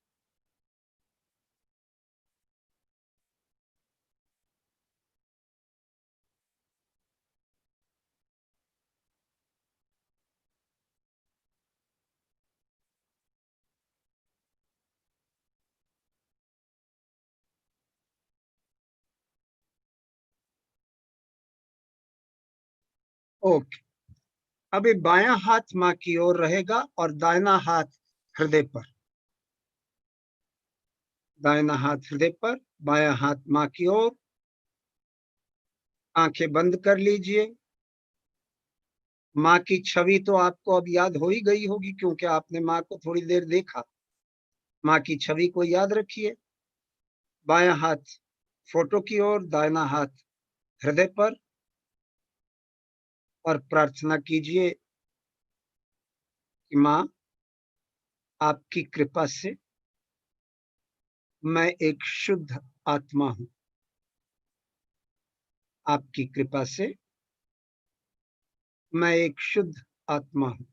ओके, अभी बायां हाथ माँ की ओर रहेगा और दाहिना हाथ हृदय पर। दाहिना हाथ हृदय पर, बायां हाथ माँ की ओर। आंखें बंद कर लीजिए। माँ की छवि तो आपको अब याद हो ही गई होगी, क्योंकि आपने माँ को थोड़ी देर देखा। माँ की छवि को याद रखिए। बायां हाथ फोटो की ओर, दाहिना हाथ हृदय पर, और प्रार्थना कीजिए कि माँ, आपकी कृपा से मैं एक शुद्ध आत्मा हूं। आपकी कृपा से मैं एक शुद्ध आत्मा हूं।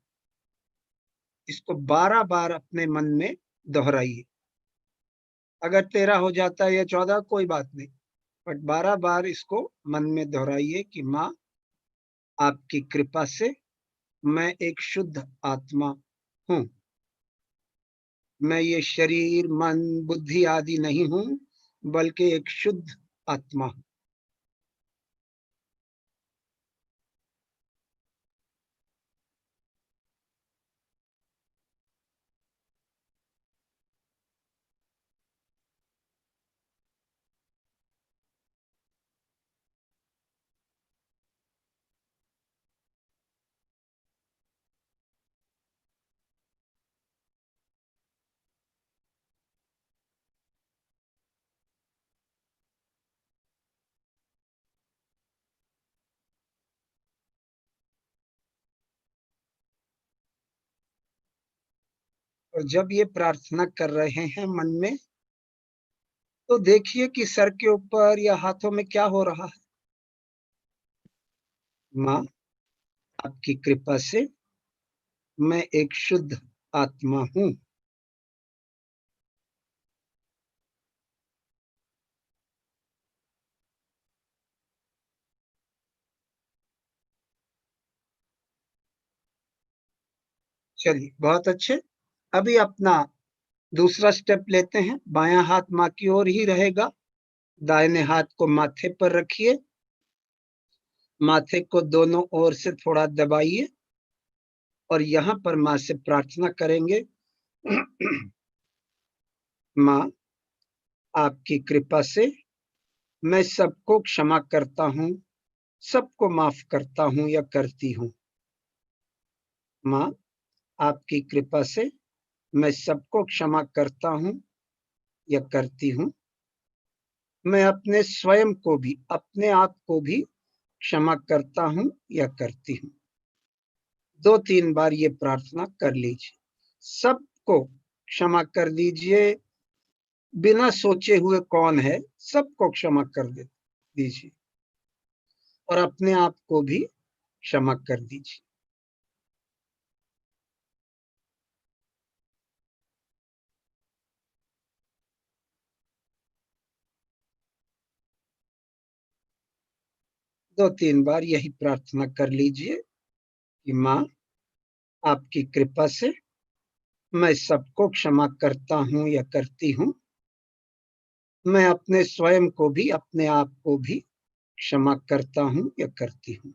इसको 12 बार अपने मन में दोहराइए। अगर 13 हो जाता है या 14, कोई बात नहीं, बट 12 बार इसको मन में दोहराइए कि माँ, आपकी कृपा से मैं एक शुद्ध आत्मा हूं। मैं ये शरीर, मन, बुद्धि आदि नहीं हूं, बल्कि एक शुद्ध आत्मा हूं। और जब ये प्रार्थना कर रहे हैं मन में, तो देखिए कि सर के ऊपर या हाथों में क्या हो रहा है। माँ, आपकी कृपा से मैं एक शुद्ध आत्मा हूं। चलिए, बहुत अच्छे। अभी अपना दूसरा स्टेप लेते हैं। बायां हाथ माँ की ओर ही रहेगा। दाहिने हाथ को माथे पर रखिए। माथे को दोनों ओर से थोड़ा दबाइए और यहाँ पर माँ से प्रार्थना करेंगे। माँ, आपकी कृपा से मैं सबको क्षमा करता हूँ, सबको माफ करता हूँ या करती हूँ। माँ, आपकी कृपा से मैं सबको क्षमा करता हूँ या करती हूँ। मैं अपने स्वयं को भी, अपने आप को भी क्षमा करता हूँ या करती हूँ। 2-3 बार ये प्रार्थना कर लीजिए। सबको क्षमा कर दीजिए, बिना सोचे हुए कौन है सबको क्षमा कर दीजिए और अपने आप को भी क्षमा कर दीजिए। दो तीन बार यही प्रार्थना कर लीजिए कि माँ, आपकी कृपा से मैं सबको क्षमा करता हूँ या करती हूँ। मैं अपने स्वयं को भी, अपने आप को भी क्षमा करता हूँ या करती हूँ।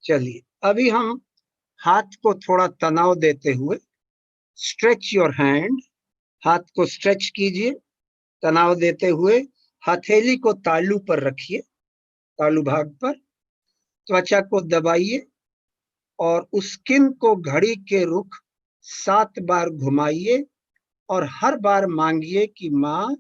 चलिए, अभी हम हाथ को थोड़ा तनाव देते हुए, स्ट्रेच योर हैंड, हाथ को स्ट्रेच कीजिए तनाव देते हुए। हथेली को तालू पर रखिए, तालू भाग पर। त्वचा को दबाइए और उस स्किन को घड़ी के रुख 7 बार घुमाइए और हर बार मांगिए कि माँ,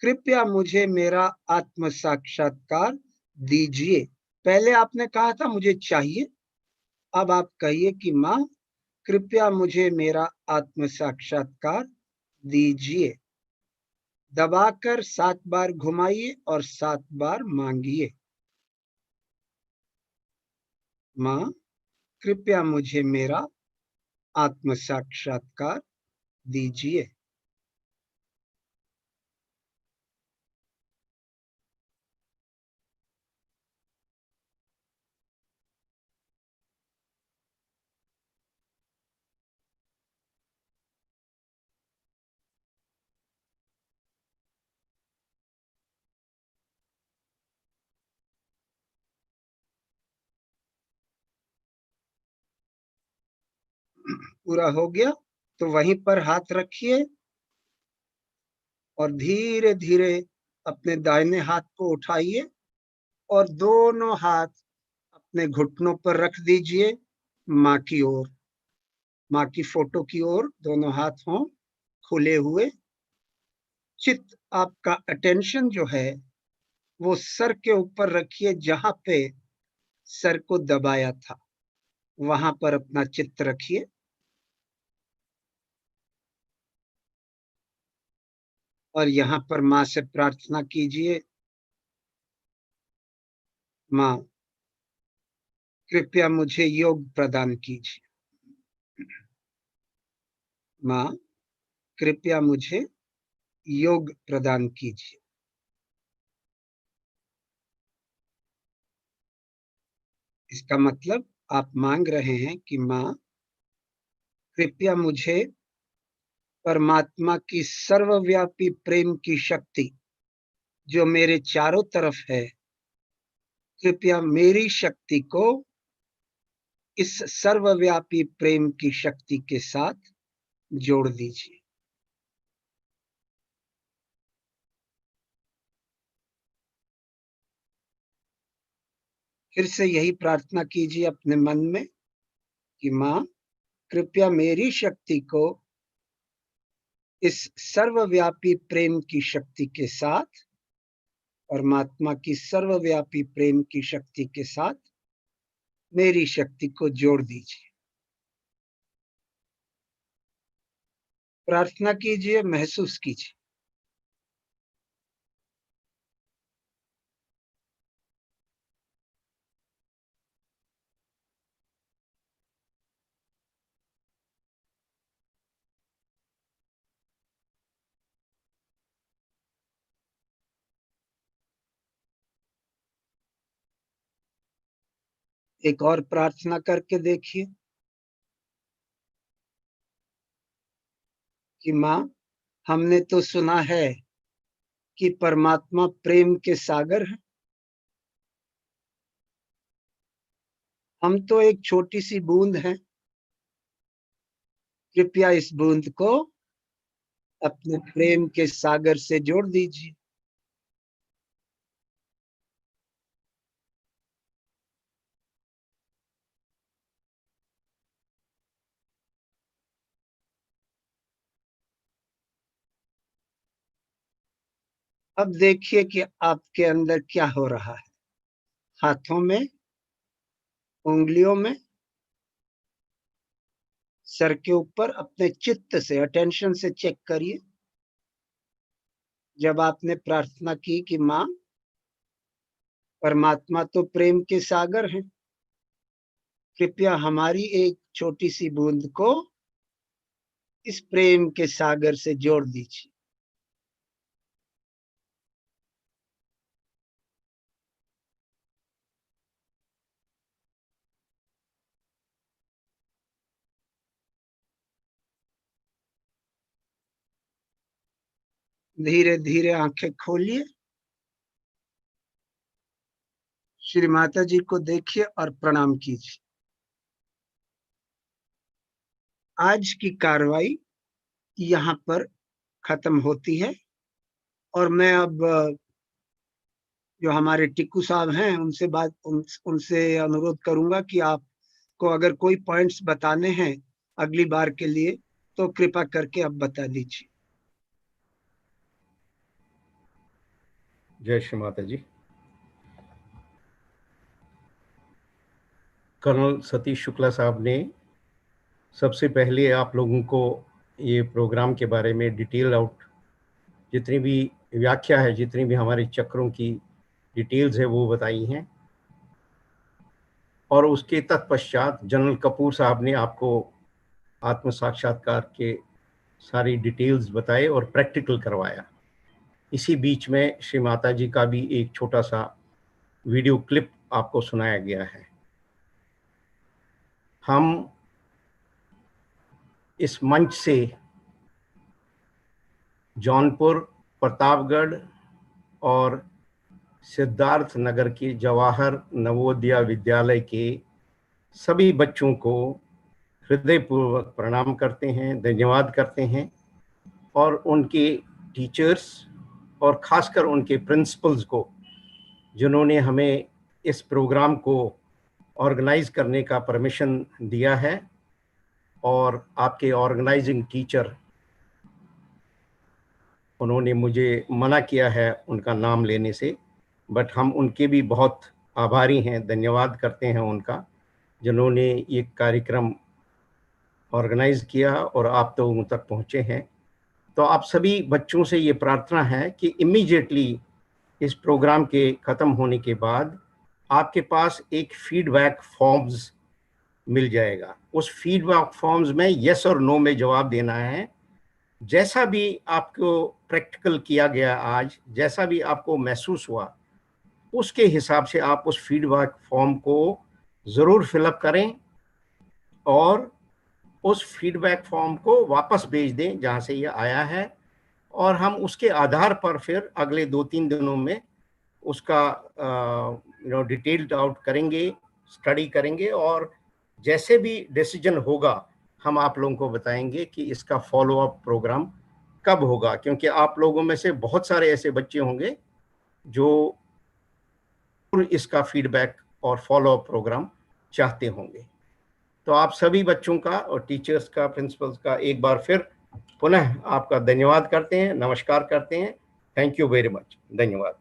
कृपया मुझे मेरा आत्म साक्षात्कार दीजिए। पहले आपने कहा था मुझे चाहिए, अब आप कहिए कि माँ, कृपया मुझे मेरा आत्म साक्षात्कार दीजिए। दबाकर 7 बार घुमाइए और 7 बार मांगिए। माँ, कृपया मुझे मेरा आत्म साक्षात्कार दीजिए। पूरा हो गया तो वहीं पर हाथ रखिए और धीरे धीरे अपने दाहिने हाथ को उठाइए और दोनों हाथ अपने घुटनों पर रख दीजिए, माँ की ओर, माँ की फोटो की ओर दोनों हाथ हों खुले हुए। चित्त, आपका अटेंशन जो है वो सर के ऊपर रखिए, जहां पे सर को दबाया था वहां पर अपना चित्त रखिए। और यहाँ पर माँ से प्रार्थना कीजिए, माँ, कृपया मुझे योग प्रदान कीजिए। माँ, कृपया मुझे योग प्रदान कीजिए। इसका मतलब आप मांग रहे हैं कि माँ, कृपया मुझे परमात्मा की सर्वव्यापी प्रेम की शक्ति जो मेरे चारों तरफ है, कृपया मेरी शक्ति को इस सर्वव्यापी प्रेम की शक्ति के साथ जोड़ दीजिए। फिर से यही प्रार्थना कीजिए अपने मन में कि माँ, कृपया मेरी शक्ति को इस सर्वव्यापी प्रेम की शक्ति के साथ, परमात्मा की सर्वव्यापी प्रेम की शक्ति के साथ मेरी शक्ति को जोड़ दीजिए। प्रार्थना कीजिए, महसूस कीजिए। एक और प्रार्थना करके देखिए कि माँ, हमने तो सुना है कि परमात्मा प्रेम के सागर है। हम तो एक छोटी सी बूंद हैं। कृपया इस बूंद को अपने प्रेम के सागर से जोड़ दीजिए। अब देखिए कि आपके अंदर क्या हो रहा है, हाथों में, उंगलियों में, सर के ऊपर अपने चित्त से, अटेंशन से चेक करिए। जब आपने प्रार्थना की कि माँ, परमात्मा तो प्रेम के सागर हैं, कृपया हमारी एक छोटी सी बूंद को इस प्रेम के सागर से जोड़ दीजिए। धीरे धीरे आंखें खोलिए, श्री माता जी को देखिए और प्रणाम कीजिए। आज की कार्रवाई यहाँ पर खत्म होती है और मैं अब जो हमारे टिक्कू साहब हैं उनसे अनुरोध करूंगा कि आपको अगर कोई पॉइंट्स बताने हैं अगली बार के लिए तो कृपा करके अब बता दीजिए। जय श्री माता जी। कर्नल सतीश शुक्ला साहब ने सबसे पहले आप लोगों को ये प्रोग्राम के बारे में डिटेल आउट, जितनी भी व्याख्या है, जितनी भी हमारे चक्रों की डिटेल्स है वो बताई हैं। और उसके तत्पश्चात जनरल कपूर साहब ने आपको आत्म साक्षात्कार के सारी डिटेल्स बताए और प्रैक्टिकल करवाया। इसी बीच में श्री माता जी का भी एक छोटा सा वीडियो क्लिप आपको सुनाया गया है। हम इस मंच से जौनपुर, प्रतापगढ़ और सिद्धार्थ नगर के जवाहर नवोदय विद्यालय के सभी बच्चों को हृदयपूर्वक प्रणाम करते हैं, धन्यवाद करते हैं, और उनके टीचर्स और खासकर उनके प्रिंसिपल्स को, जिन्होंने हमें इस प्रोग्राम को ऑर्गेनाइज करने का परमिशन दिया है, और आपके ऑर्गेनाइजिंग टीचर, उन्होंने मुझे मना किया है उनका नाम लेने से, बट हम उनके भी बहुत आभारी हैं, धन्यवाद करते हैं उनका, जिन्होंने ये कार्यक्रम ऑर्गेनाइज किया और आप तो उन तक पहुँचे हैं। तो आप सभी बच्चों से ये प्रार्थना है कि इमीडिएटली इस प्रोग्राम के ख़त्म होने के बाद आपके पास एक फीडबैक फॉर्म्स मिल जाएगा। उस फीडबैक फॉर्म्स में यस और नो में जवाब देना है। जैसा भी आपको प्रैक्टिकल किया गया आज, जैसा भी आपको महसूस हुआ, उसके हिसाब से आप उस फीडबैक फॉर्म को ज़रूर फिलअप करें और उस फीडबैक फॉर्म को वापस भेज दें जहाँ से ये आया है, और हम उसके आधार पर फिर अगले 2-3 दिनों में उसका डिटेल्ड आउट करेंगे, स्टडी करेंगे, और जैसे भी डिसीजन होगा हम आप लोगों को बताएंगे कि इसका फॉलो अप प्रोग्राम कब होगा, क्योंकि आप लोगों में से बहुत सारे ऐसे बच्चे होंगे जो इसका फीडबैक और फॉलो अप प्रोग्राम चाहते होंगे। तो आप सभी बच्चों का और टीचर्स का, प्रिंसिपल्स का एक बार फिर पुनः आपका धन्यवाद करते हैं, नमस्कार करते हैं। Thank you very much. धन्यवाद।